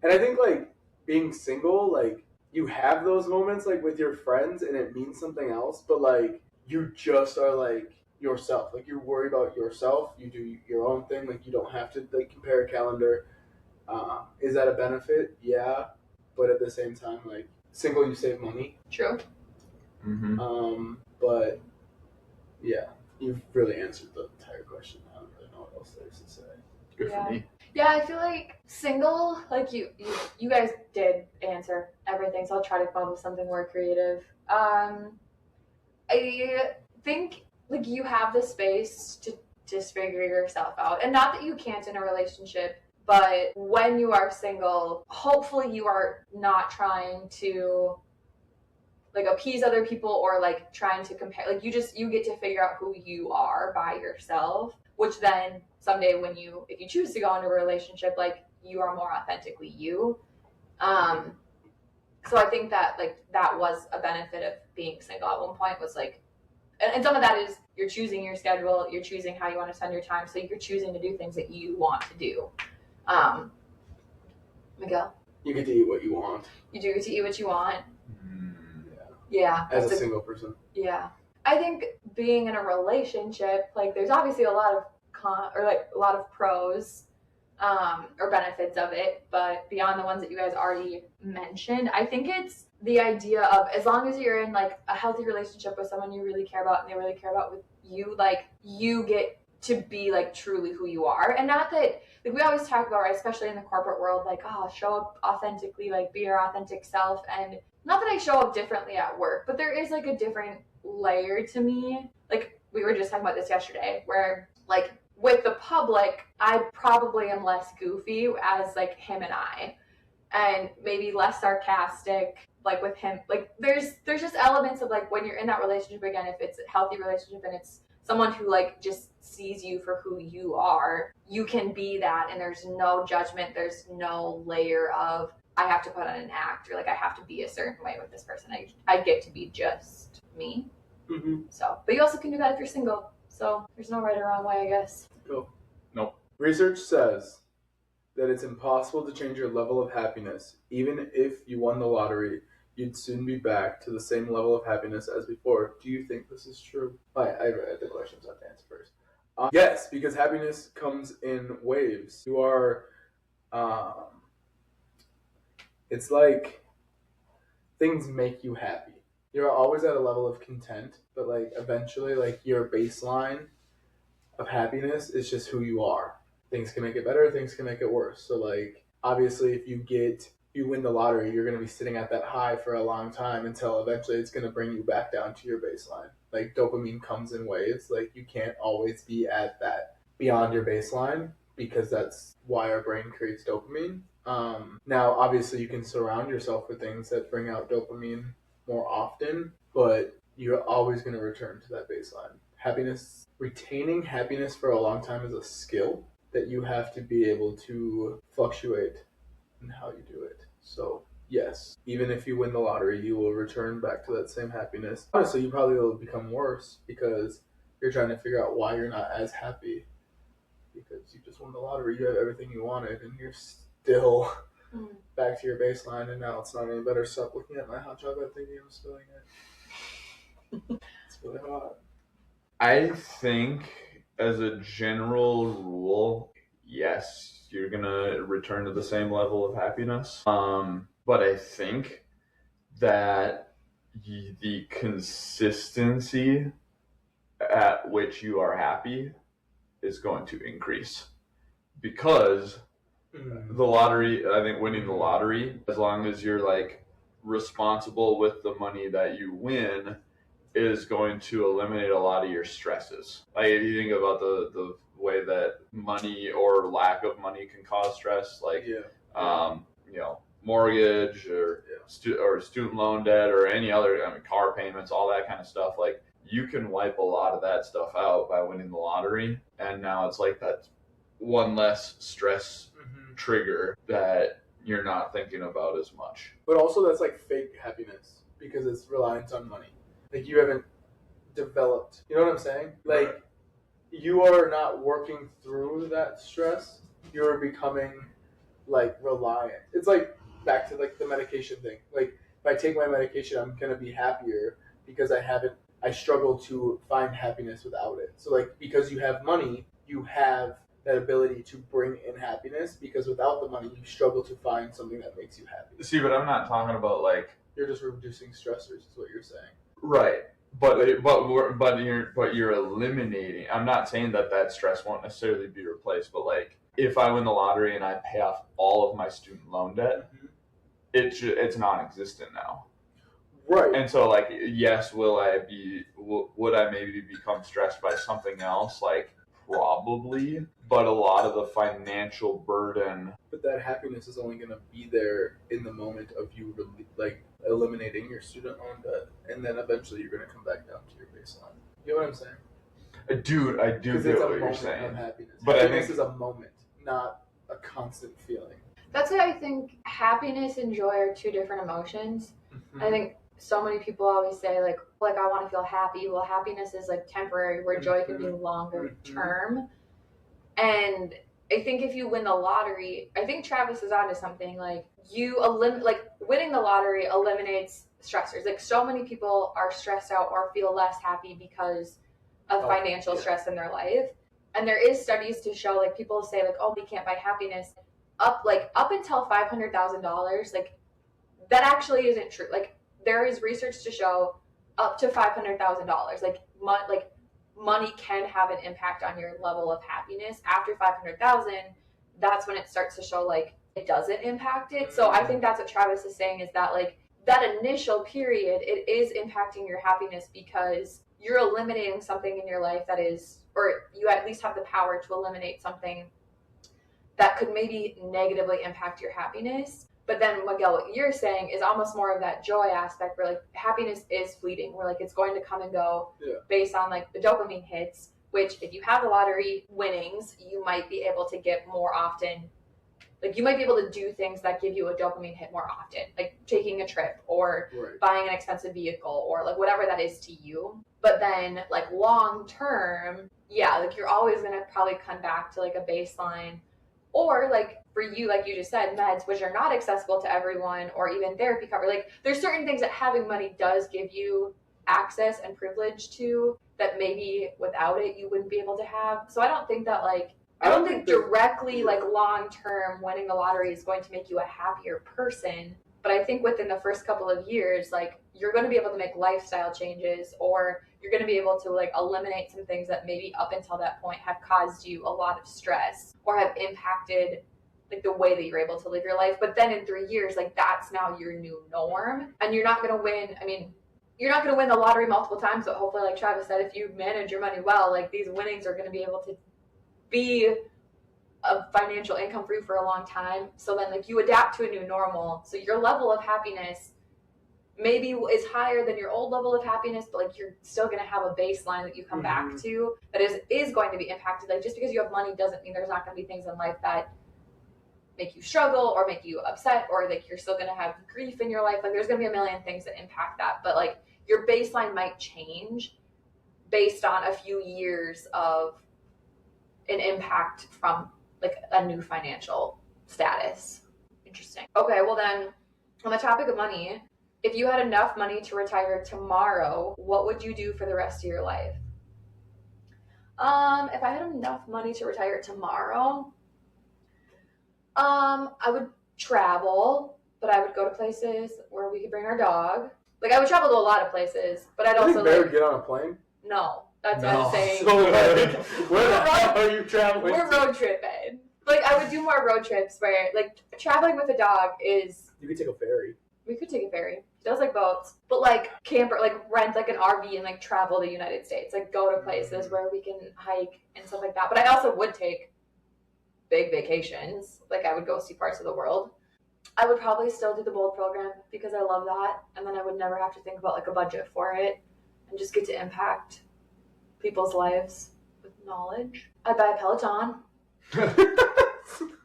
I think like being single, like you have those moments like with your friends and it means something else, but like you just are like yourself. Like you worry about yourself, you do your own thing, like you don't have to like compare a calendar. Is that a benefit? Yeah, but at the same time, like single, you save money. True. Mm-hmm. But yeah, you've really answered the entire question. I don't really know what else there is to say. Good Yeah. for me. Yeah, I feel like single, like you guys did answer everything, so I'll try to come up with something more creative. I think like you have the space to just figure yourself out, and not that you can't in a relationship, but when you are single, hopefully you are not trying to like appease other people or like trying to compare. Like you get to figure out who you are by yourself, which then someday if you choose to go into a relationship, like you are more authentically you. So I think that like that was a benefit of being single at one point, was like, and some of that is you're choosing your schedule, you're choosing how you want to spend your time, so you're choosing to do things that you want to do. Miguel? You get to eat what you want. You do get to eat what you want. Yeah. Yeah. As a single person. Yeah. I think being in a relationship, like there's obviously a lot of pros or benefits of it, but beyond the ones that you guys already mentioned, I think it's the idea of as long as you're in like a healthy relationship with someone you really care about and they really care about with you, like you get to be like truly who you are. And not that like we always talk about, right, especially in the corporate world, like, oh, show up authentically, like be your authentic self. And not that I show up differently at work, but there is like a different layer to me. Like we were just talking about this yesterday, where like with the public, I probably am less goofy as like him and I, and maybe less sarcastic. Like with him, like there's just elements of like when you're in that relationship, again, if it's a healthy relationship and it's someone who like just sees you for who you are, you can be that, and there's no judgment, there's no layer of I have to put on an act or like I have to be a certain way with this person. I get to be just me. Mm-hmm. So, but you also can do that if you're single. So there's no right or wrong way, I guess. Cool. Nope. Research says that it's impossible to change your level of happiness. Even if you won the lottery, you'd soon be back to the same level of happiness as before. Do you think this is true? I read the questions. I have to answer first. Yes, because happiness comes in waves. You are, it's like things make you happy. You're always at a level of content, but like eventually, like your baseline of happiness is just who you are. Things can make it better, things can make it worse. So like obviously if you win the lottery, you're going to be sitting at that high for a long time until eventually it's going to bring you back down to your baseline. Like dopamine comes in waves. Like you can't always be at that beyond your baseline because that's why our brain creates dopamine. Now, obviously you can surround yourself with things that bring out dopamine more often, but you're always going to return to that baseline. Retaining happiness for a long time is a skill that you have to be able to fluctuate in how you do it. So yes, even if you win the lottery, you will return back to that same happiness. Honestly, you probably will become worse because you're trying to figure out why you're not as happy because you just won the lottery, you have everything you wanted, and you're still back to your baseline, and now it's not any better. Stop looking at my hot chocolate thinking I'm spilling it. It's really hot. I think as a general rule, yes, you're gonna return to the same level of happiness. But I think that the consistency at which you are happy is going to increase, because the lottery, I think winning the lottery, as long as you're like responsible with the money that you win, is going to eliminate a lot of your stresses. Like if you think about the way that money or lack of money can cause stress, like mortgage or student loan debt or any other, car payments, all that kind of stuff. Like you can wipe a lot of that stuff out by winning the lottery, and now it's like that one less stress trigger that you're not thinking about as much. But also that's like fake happiness because it's reliant on money. Like you haven't developed. You know what I'm saying? Like you are not working through that stress. You're becoming like reliant. It's like back to like the medication thing. Like if I take my medication, I'm gonna be happier because I struggle to find happiness without it. So like because you have money, you have that ability to bring in happiness, because without the money, you struggle to find something that makes you happy. See, but I'm not talking about like you're just reducing stressors, is what you're saying. Right, but you're eliminating. I'm not saying that stress won't necessarily be replaced, but like if I win the lottery and I pay off all of my student loan debt, it's non-existent now. Right. And so like, yes, would I maybe become stressed by something else? Like probably, but a lot of the financial burden. But that happiness is only going to be there in the moment of you like eliminating your student loan debt, and then eventually you're going to come back down to your baseline. You know what I'm saying? I do get what you're saying. Happiness. But happiness I think is a moment, not a constant feeling. That's why I think happiness and joy are two different emotions. I think so many people always say like I want to feel happy. Well, happiness is like temporary, where joy can be longer term. And I think if you win the lottery, I think Travis is onto something. Like winning the lottery eliminates stressors. Like so many people are stressed out or feel less happy because of financial stress in their life. And there is studies to show, like people say like, oh, we can't buy happiness up until $500,000. Like that actually isn't true. Like there is research to show up to $500,000. Like money can have an impact on your level of happiness. After $500,000, that's when it starts to show like it doesn't impact it. So I think that's what Travis is saying, is that like that initial period, it is impacting your happiness because you're eliminating something in your life that is, or you at least have the power to eliminate something that could maybe negatively impact your happiness. But then, Miguel, what you're saying is almost more of that joy aspect where like happiness is fleeting, where like it's going to come and go based on like the dopamine hits, which if you have the lottery winnings, you might be able to get more often. Like you might be able to do things that give you a dopamine hit more often, like taking a trip or buying an expensive vehicle or like whatever that is to you. But then like long term, like you're always going to probably come back to like a baseline. Or like for you, like you just said, meds, which are not accessible to everyone, or even therapy cover. Like there's certain things that having money does give you access and privilege to that maybe without it you wouldn't be able to have. So I don't think that like, I don't think directly like long term winning the lottery is going to make you a happier person. But I think within the first couple of years, like you're going to be able to make lifestyle changes, or you're going to be able to like eliminate some things that maybe up until that point have caused you a lot of stress or have impacted like the way that you're able to live your life. But then in 3 years, like that's now your new norm, and you're not going to win. I mean, you're not going to win the lottery multiple times, but hopefully, like Travis said, if you manage your money well, like these winnings are going to be able to be a financial income for you for a long time. So then like you adapt to a new normal. So your level of happiness maybe is higher than your old level of happiness, but like you're still going to have a baseline that you come back to that is going to be impacted. Like just because you have money doesn't mean there's not going to be things in life that make you struggle or make you upset, or like you're still going to have grief in your life. Like there's going to be a million things that impact that, but like your baseline might change based on a few years of an impact from like a new financial status. Interesting. Okay, well then, on the topic of money, if you had enough money to retire tomorrow, what would you do for the rest of your life? If I had enough money to retire tomorrow, I would travel, but I would go to places where we could bring our dog. Like, I would travel to a lot of places, but I'd I also think Bear would like, get on a plane. no, that's what I'm saying. So like, where the hell are you traveling? We're road tripping. Like, I would do more road trips where, like, traveling with a dog is. You could take a ferry. We could take a ferry. She does like boats, but like camper, like rent like an RV and like travel the United States, like go to places where we can hike and stuff like that. But I also would take big vacations. Like, I would go see parts of the world. I would probably still do the Bold program because I love that, and then I would never have to think about like a budget for it, and just get to impact people's lives with knowledge. I'd buy a Peloton because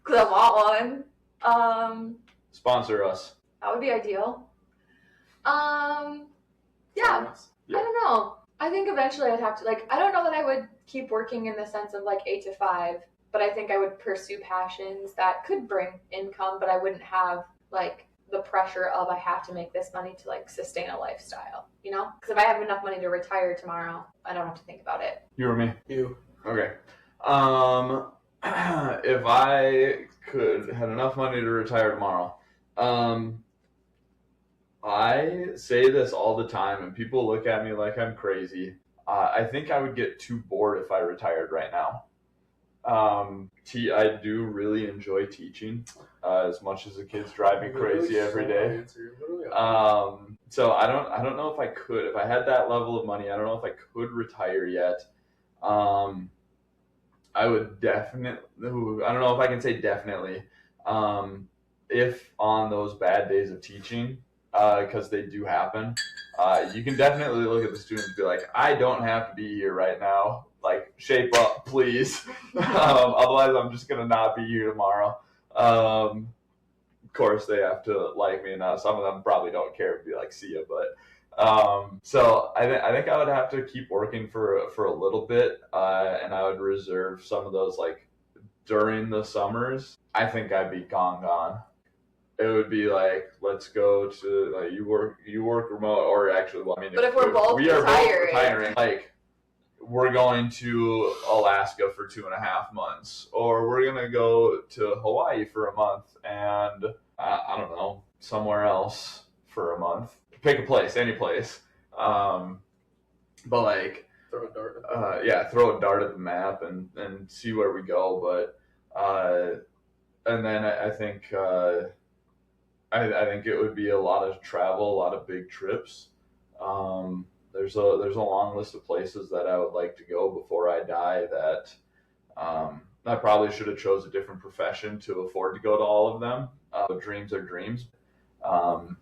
I want one. Sponsor us. That would be ideal. Yeah, Yeah. I don't know. I think eventually I'd have to, like, I don't know that I would keep working in the sense of like 8 to 5, but I think I would pursue passions that could bring income, but I wouldn't have like the pressure of I have to make this money to like sustain a lifestyle, you know? Because if I have enough money to retire tomorrow, I don't have to think about it. You or me? You. Okay. If I had enough money to retire tomorrow, I say this all the time, and people look at me like I'm crazy. I think I would get too bored if I retired right now. I do really enjoy teaching, as much as the kids drive me crazy every day. So I don't know if I could. If I had that level of money, I don't know if I could retire yet. I would definitely. I don't know if I can say definitely. If on those bad days of teaching, because they do happen, you can definitely look at the students and be like, I don't have to be here right now. Like, shape up, please. Otherwise, I'm just going to not be here tomorrow. Of course, they have to like me, and some of them probably don't care and be like, see ya. But so I think I would have to keep working for a little bit, and I would reserve some of those, like, during the summers. I think I'd be gone. It would be like, let's go to, like, you work remote, or actually, well, I mean, But if we're both we are both retiring, like, we're going to Alaska for 2.5 months, or we're gonna go to Hawaii for a month, and I don't know, somewhere else for a month. Pick a place, any place. But like, Throw a dart. Throw a dart at the map and see where we go. But and then I think I think it would be a lot of travel, a lot of big trips. There's a long list of places that I would like to go before I die that I probably should have chose a different profession to afford to go to all of them. Dreams are dreams. Or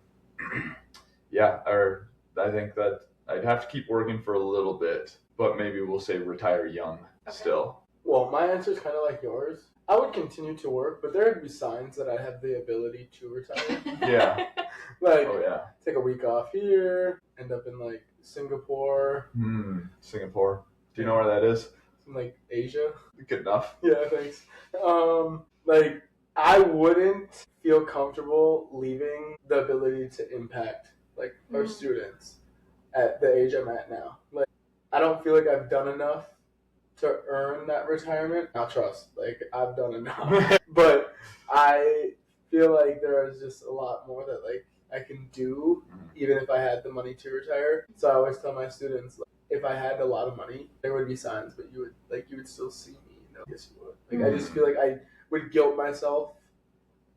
I think that I'd have to keep working for a little bit, but maybe we'll say retire young still. Well, my answer is kind of like yours. I would continue to work, but there would be signs that I have the ability to retire. Yeah. Like, take a week off here, end up in like Singapore. Singapore. Do you know where that is? In like Asia. Good enough. Yeah, thanks. Like, I wouldn't feel comfortable leaving the ability to impact like our students at the age I'm at now. Like, I don't feel like I've done enough to earn that retirement. Now, trust, like, I've done enough. But I feel like there is just a lot more that like I can do, even if I had the money to retire. So I always tell my students, like, if I had a lot of money, there would be signs, but you would still see me. You know? Yes, you would. Like, I just feel like I would guilt myself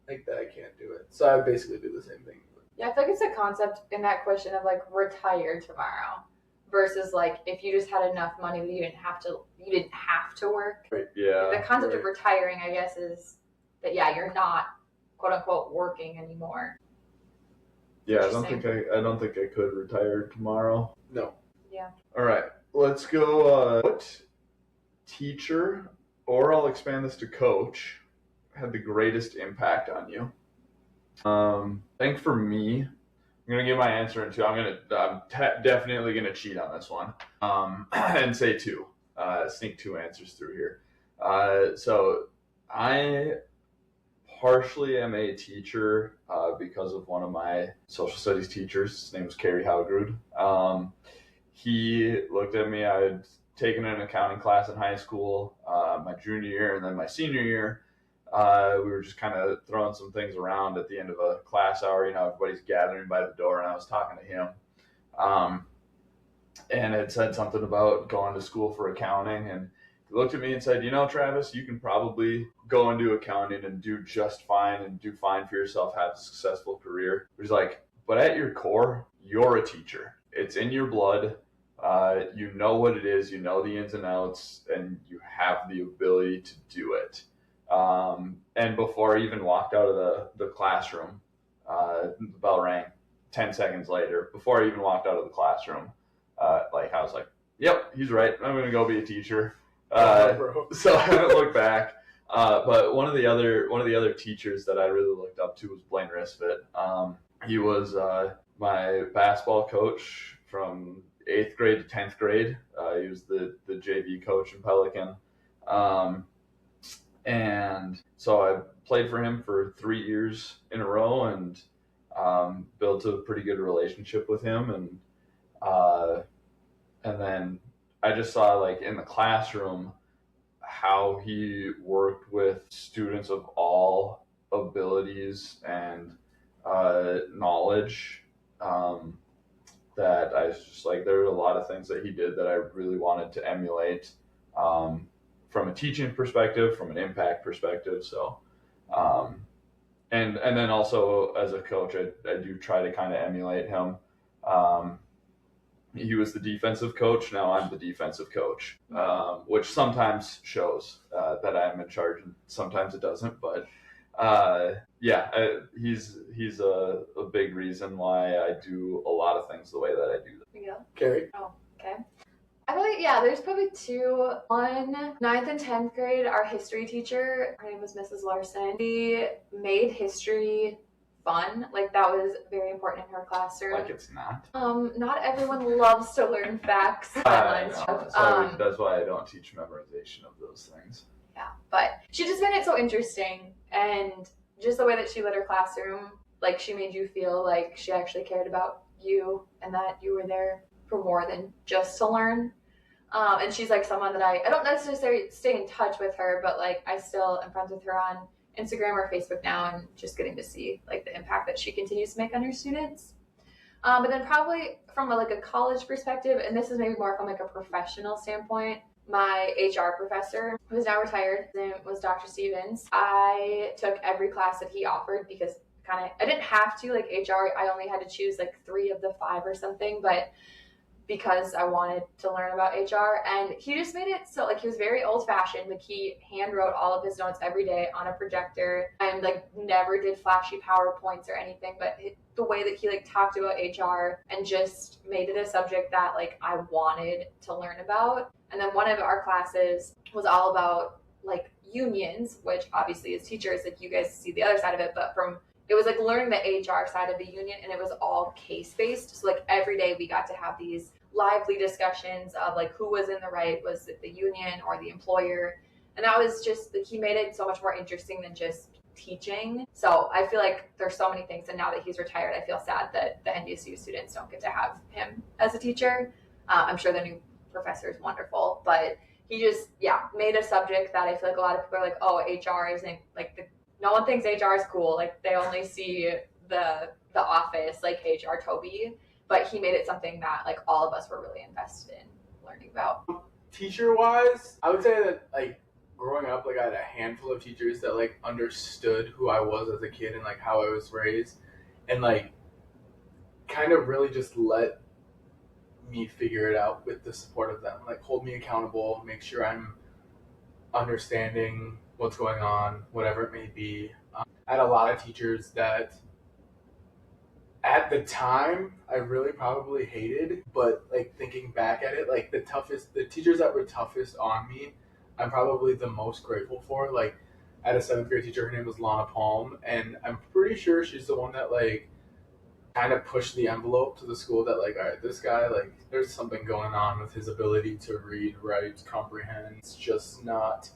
like that I can't do it. So I would basically do the same thing. Yeah, I feel like it's a concept in that question of like retire tomorrow versus like if you just had enough money that you didn't have to work. Right. Yeah. The concept of retiring, I guess, is that you're not quote unquote working anymore. Yeah, I don't think I could retire tomorrow. No. Yeah. All right, let's go. What teacher, or I'll expand this to coach, had the greatest impact on you? I think for me, I'm gonna give my answer in two. I'm definitely gonna cheat on this one, and say two. Sneak two answers through here. So I partially am a teacher because of one of my social studies teachers. His name was Haugen. He looked at me. I would taking an accounting class in high school, my junior year, and then my senior year. We were just kind of throwing some things around at the end of a class hour. Everybody's gathering by the door, and I was talking to him. And it said something about going to school for accounting, and he looked at me and said, Travis, you can probably go and do accounting and do just fine and do fine for yourself, have a successful career. He's like, but at your core, you're a teacher. It's in your blood. You know what it is, you know the ins and outs, and you have the ability to do it. And before I even walked out of the classroom, the bell rang 10 seconds later. Before I even walked out of the classroom, I was like, yep, he's right. I'm going to go be a teacher. So I haven't looked back. But one of the other teachers that I really looked up to was Blaine Risfit. He was my basketball coach from 8th grade to 10th grade. He was the JV coach in Pelican. And so I played for him for 3 years in a row and built a pretty good relationship with him. And then I just saw in the classroom how he worked with students of all abilities and knowledge, that I was just there were a lot of things that he did that I really wanted to emulate, from a teaching perspective, from an impact perspective. So, and then also as a coach, I do try to kind of emulate him. He was the defensive coach. Now I'm the defensive coach, which sometimes shows that I'm in charge, and sometimes it doesn't. But he's a big reason why I do a lot of things the way that I do. Miguel? Carrie? Oh, okay. I believe, there's probably two. One, 9th and 10th grade, our history teacher, her name was Mrs. Larson. She made history fun. That was very important in her classroom. It's not. Not everyone loves to learn facts. That's why I don't teach memorization of those things. Yeah, but she just made it so interesting, and just the way that she led her classroom, she made you feel like she actually cared about you and that you were there for more than just to learn. And she's someone that I don't necessarily stay in touch with her, but I still am friends with her on Instagram or Facebook now, and just getting to see the impact that she continues to make on her students. But then probably from a college perspective, and this is maybe more from a professional standpoint, my HR professor, who is now retired, his name was Dr. Stevens. I took every class that he offered because I didn't have to, HR, I only had to choose 3 of the 5 or something, but because I wanted to learn about HR. And he just made it so he was very old fashioned. He hand wrote all of his notes every day on a projector, and never did flashy PowerPoints or anything, but the way that he talked about HR and just made it a subject that I wanted to learn about. And then one of our classes was all about unions, which obviously as teachers, you guys see the other side of it, but it was learning the HR side of the union, and it was all case-based. So every day we got to have these lively discussions of who was in the right, was it the union or the employer? And that was just, he made it so much more interesting than just teaching. So I feel there's so many things, and now that he's retired, I feel sad that the NDSU students don't get to have him as a teacher. I'm sure the new professor is wonderful, but he just, made a subject that I feel a lot of people are oh, HR isn't no one thinks HR is cool. They only see the office, HR Toby. But he made it something that all of us were really invested in learning about. Teacher-wise, I would say that growing up, I had a handful of teachers that understood who I was as a kid and how I was raised, and kind of really just let me figure it out with the support of them. Hold me accountable, make sure I'm understanding what's going on, whatever it may be. I had a lot of teachers that at the time I really probably hated, but thinking back at it, the teachers that were toughest on me, I'm probably the most grateful for. I had a 7th grade teacher, her name was Lana Palm, and I'm pretty sure she's the one that kind of pushed the envelope to the school that all right, this guy, there's something going on with his ability to read, write, comprehend. It's just not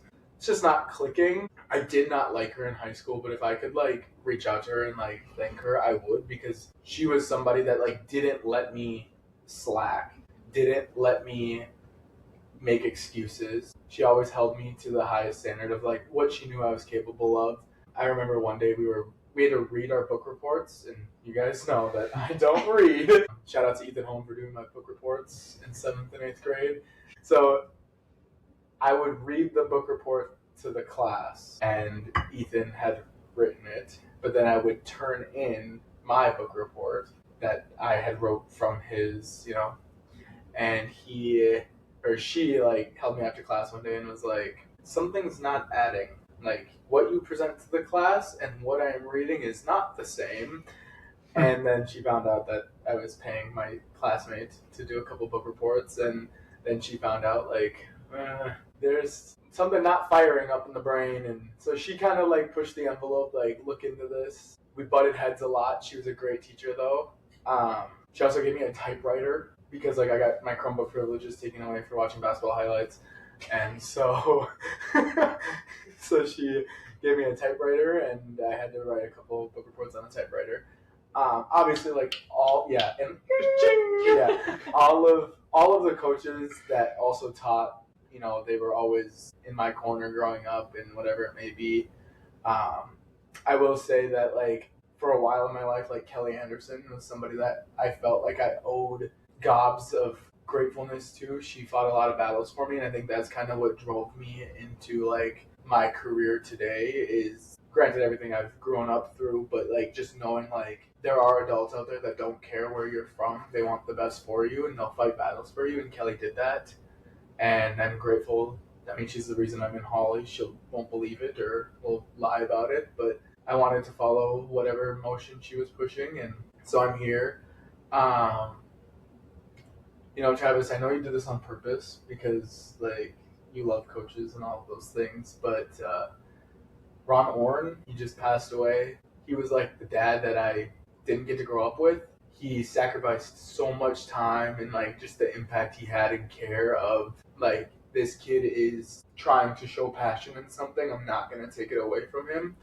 clicking. I did not like her in high school, but if I could reach out to her and thank her, I would, because she was somebody that didn't let me slack, didn't let me make excuses. She always held me to the highest standard of like what she knew I was capable of. I remember one day we had to read our book reports, and you guys know that I don't read. Shout out to Ethan Holm for doing my book reports in 7th and 8th grade. So I would read the book report to the class, and Ethan had written it, but then I would turn in my book report that I had wrote from his, and he or she like held me after class one day and was like, something's not adding. Like what you present to the class and what I am reading is not the same. And then she found out that I was paying my classmate to do a couple book reports, and then she found out like there's something not firing up in the brain, and so she kind of like pushed the envelope, like look into this. We butted heads a lot. She was a great teacher though. She also gave me a typewriter because like I got my Chromebook privileges taken away for watching basketball highlights, and so so she gave me a typewriter, and I had to write a couple book reports on a typewriter. Obviously, like all of the coaches that also taught, they were always in my corner growing up and whatever it may be. I will say that like for a while in my life, like Kelly Anderson was somebody that I felt like I owed gobs of gratefulness to. She fought a lot of battles for me, and I think that's kind of what drove me into like my career today. Is granted everything I've grown up through, but like just knowing like there are adults out there that don't care where you're from. They want the best for you, and they'll fight battles for you, and Kelly did that, and I'm grateful. I mean, she's the reason I'm in Holly. She won't believe it or will lie about it, but I wanted to follow whatever motion she was pushing, and so I'm here. Travis, I know you did this on purpose because like you love coaches and all of those things, but Ron Orn, he just passed away. He was like the dad that I didn't get to grow up with. He sacrificed so much time, and like just the impact he had and care of like this kid is trying to show passion in something. I'm not going to take it away from him.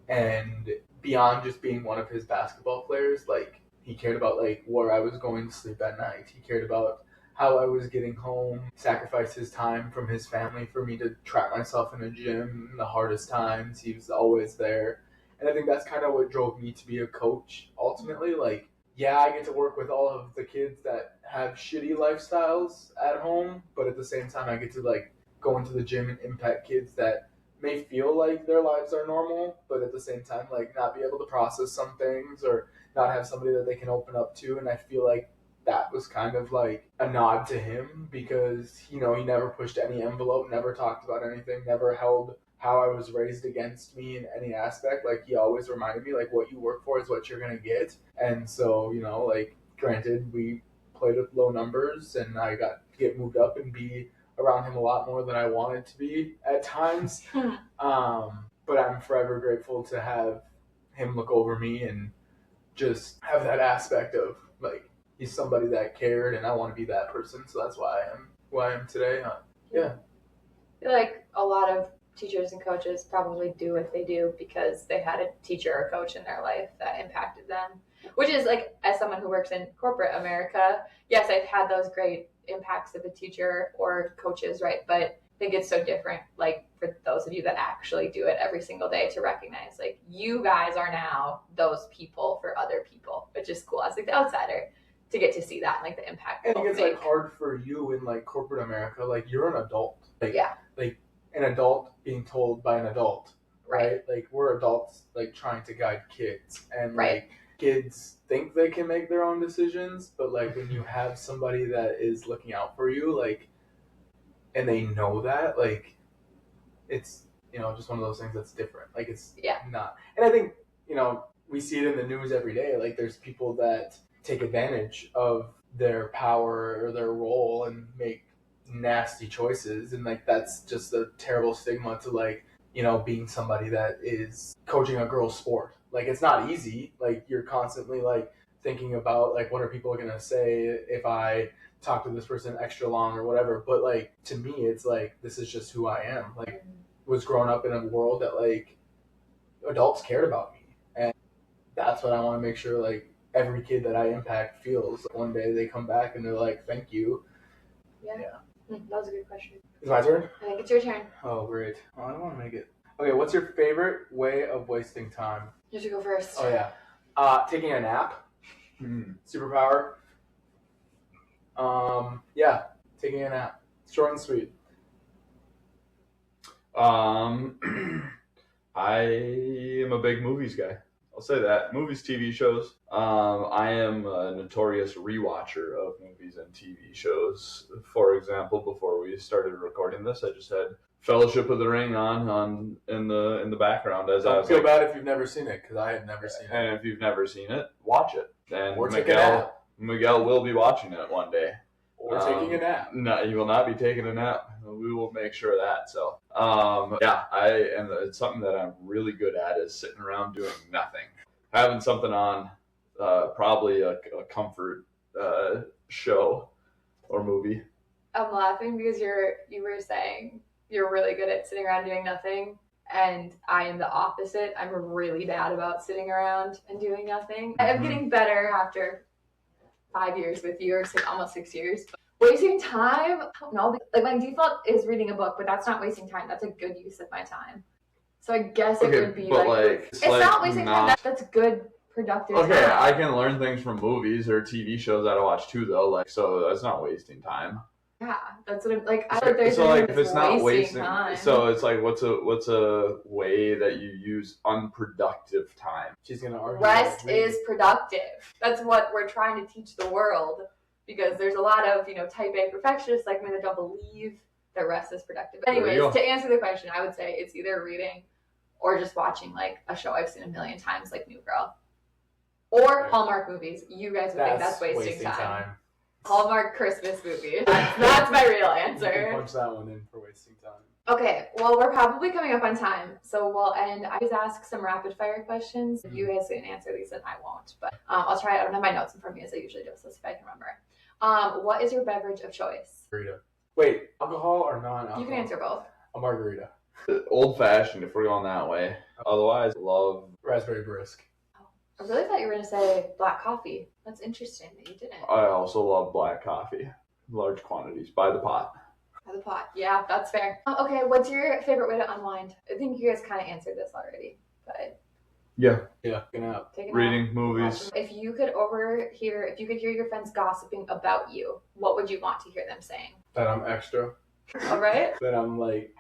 And beyond just being one of his basketball players, like he cared about like where I was going to sleep at night. He cared about how I was getting home, sacrificed his time from his family for me to trap myself in a gym in the hardest times. He was always there. And I think that's kind of what drove me to be a coach ultimately. Like, yeah, I get to work with all of the kids that have shitty lifestyles at home, but at the same time I get to like go into the gym and impact kids that may feel like their lives are normal, but at the same time like not be able to process some things or not have somebody that they can open up to. And I feel like that was kind of like a nod to him because, he never pushed any envelope, never talked about anything, never held how I was raised against me in any aspect. Like he always reminded me like what you work for is what you're going to get. And so, like granted, we played with low numbers and I got to get moved up and be around him a lot more than I wanted to be at times. But I'm forever grateful to have him look over me and just have that aspect of like, he's somebody that cared and I want to be that person. So that's why I am who I am today. Yeah. I feel like a lot of teachers and coaches probably do what they do because they had a teacher or coach in their life that impacted them, which is like, as someone who works in corporate America, yes, I've had those great impacts of a teacher or coaches, right? But I think it's so different, like for those of you that actually do it every single day, to recognize like you guys are now those people for other people, which is cool as like the outsider to get to see that and like the impact. I think it's like hard for you in like corporate America, like you're an adult. Like, yeah. Like an adult being told by an adult, right? Like we're adults like trying to guide kids, and like kids think they can make their own decisions, but like when you have somebody that is looking out for you, like, and they know that, like, it's, just one of those things that's different. Like it's not, and I think, we see it in the news every day. Like there's people that take advantage of their power or their role and make nasty choices, and like that's just a terrible stigma to like being somebody that is coaching a girl's sport. Like it's not easy. Like you're constantly like thinking about like what are people gonna say if I talk to this person extra long or whatever. But like to me it's like this is just who I am. Like was growing up in a world that like adults cared about me, and that's what I want to make sure like every kid that I impact feels. One day they come back and they're like, thank you. Yeah. That was a good question. It's my turn? I think it's your turn. Oh, great. Oh, I don't want to make it. Okay, what's your favorite way of wasting time? You have to go first. Oh, yeah. Taking a nap. Superpower. Yeah, taking a nap. Short and sweet. I am a big movies guy. I'll say that. Movies, TV shows. I am a notorious rewatcher of movies and TV shows. For example, before we started recording this, I just had Fellowship of the Ring on in the background as I Don't was feel like, bad if you've never seen it, because I had never seen it. and if you've never seen it, watch it. And Or take a nap. Miguel will be watching it one day. Or taking a nap. No, you will not be taking a nap. We will make sure of that. So, and it's something that I'm really good at is sitting around doing nothing, having something on, probably a comfort show or movie. I'm laughing because you were saying you're really good at sitting around doing nothing, and I am the opposite. I'm really bad about sitting around and doing nothing. I'm getting better after 5 years with you, or almost 6 years. Wasting time? I don't know. Like, my default is reading a book, but that's not wasting time. That's a good use of my time. So I guess it would be like it's not wasting time. That's good, productive time. Okay, I can learn things from movies or TV shows that I watch too, though. Like, so that's not wasting time. Yeah, that's what I'm like. I don't think so like if it's not wasting time. So it's like what's a way that you use unproductive time? She's gonna argue. Rest is productive. That's what we're trying to teach the world, because there's a lot of type A perfectionists like me that don't believe that rest is productive. Anyways, to answer the question, I would say it's either reading or just watching like a show I've seen a million times, like New Girl, or Hallmark movies. You guys would think that's wasting time. Hallmark Christmas movie. That's my real answer. You can punch that one in for wasting time. Okay, well, we're probably coming up on time, so we'll end. I just ask some rapid fire questions. You guys can answer these, and I won't, but I'll try. I don't have my notes in front of me as I usually do, so let's see if I can remember. What is your beverage of choice? Margarita. Wait, alcohol or non-alcohol? You can answer both. A margarita. Old fashioned, if we're going that way. Otherwise, love raspberry brisk. I really thought you were going to say black coffee. That's interesting that you didn't. I also love black coffee. Large quantities, by the pot. By the pot. Yeah, that's fair. Okay, what's your favorite way to unwind? I think you guys kind of answered this already, but... Yeah. Taking out. Reading, movies. If you could hear your friends gossiping about you, what would you want to hear them saying? That I'm extra. All right. That I'm like,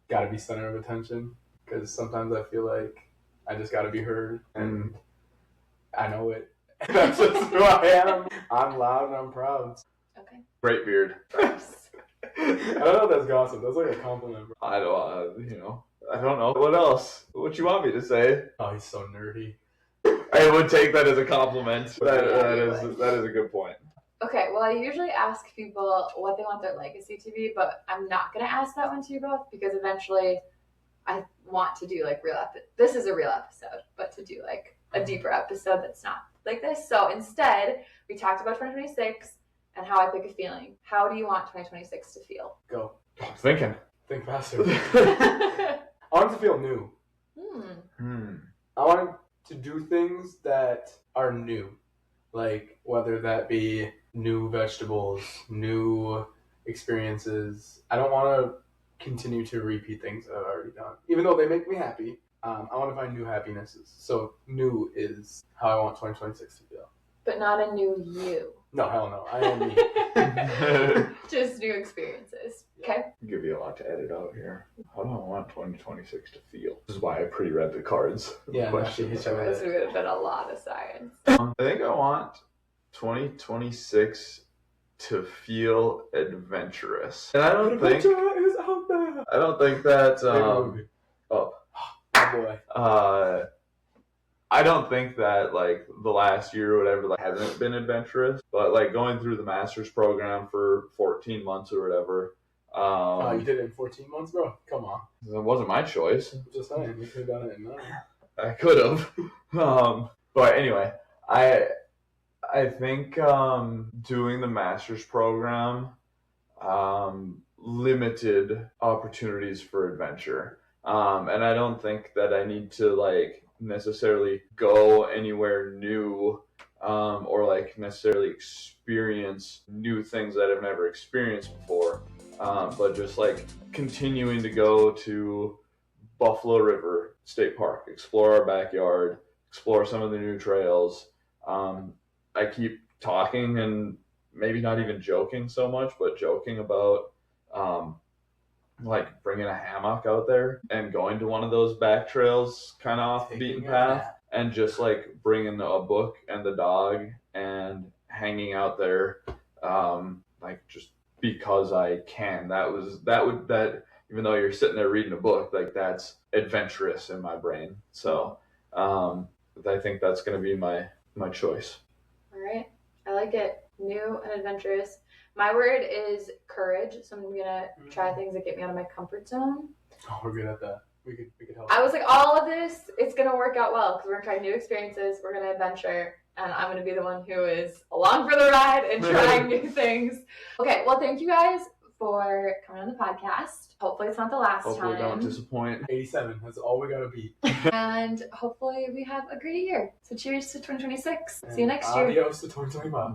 gotta be center of attention. Because sometimes I feel like I just gotta be heard. And I know it. That's just who I am. I'm loud and I'm proud. Okay. Great beard. I don't know if that's gossip. That's like a compliment. I don't, I don't know. What else? What you want me to say? Oh, he's so nerdy. I would take that as a compliment. That is a good point. Okay, well, I usually ask people what they want their legacy to be, but I'm not going to ask that one to you both, because eventually I want to do like this is a real episode, but to do like a deeper episode that's not like this. So instead, we talked about 2026 and how I pick a feeling. How do you want 2026 to feel? Go. I'm thinking. Think faster. I want it to feel new. I want to do things that are new. Like, whether that be new vegetables, new experiences. I don't want to continue to repeat things that I've already done. Even though they make me happy, I want to find new happinesses. So new is how I want 2026 to feel. But not a new you. No, hell no. I am me. Just new experiences. Okay? Give you a lot to edit out here. How do I want 2026 to feel? This is why I pre-read the cards. Yeah, questions. This would have been a lot of science. I think I want 2026 to feel adventurous. And I don't think Adventure is out there. I don't think that Oh boy. I don't think that like the last year or whatever like hasn't been adventurous, but like going through the master's program for 14 months or whatever. You did it in 14 months, bro? Come on. That wasn't my choice. I'm just saying, you could have done it in 9. I could have. But anyway, I think doing the master's program limited opportunities for adventure. And I don't think that I need to like necessarily go anywhere new or like necessarily experience new things that I've never experienced before. but just like continuing to go to Buffalo River State Park, explore our backyard, explore some of the new trails. I keep talking and maybe not even joking so much, but joking about like bringing a hammock out there and going to one of those back trails kind of off the beaten path and just like bringing a book and the dog and hanging out there, like just because I can. That even though you're sitting there reading a book, like that's adventurous in my brain. So I think that's going to be my choice. All right. I like it. New and adventurous. My word is courage. So I'm going to try things that get me out of my comfort zone. Oh, we're good at that. We could help. I was like, all of this, it's going to work out well because we're going to try new experiences. We're going to adventure. And I'm going to be the one who is along for the ride and trying new things. Okay. Well, thank you guys for coming on the podcast. Hopefully it's not the last Hopefully time. don't disappoint. 87. That's all we got to beat. And hopefully we have a great year. So cheers to 2026. See you next year. Adios to 2025.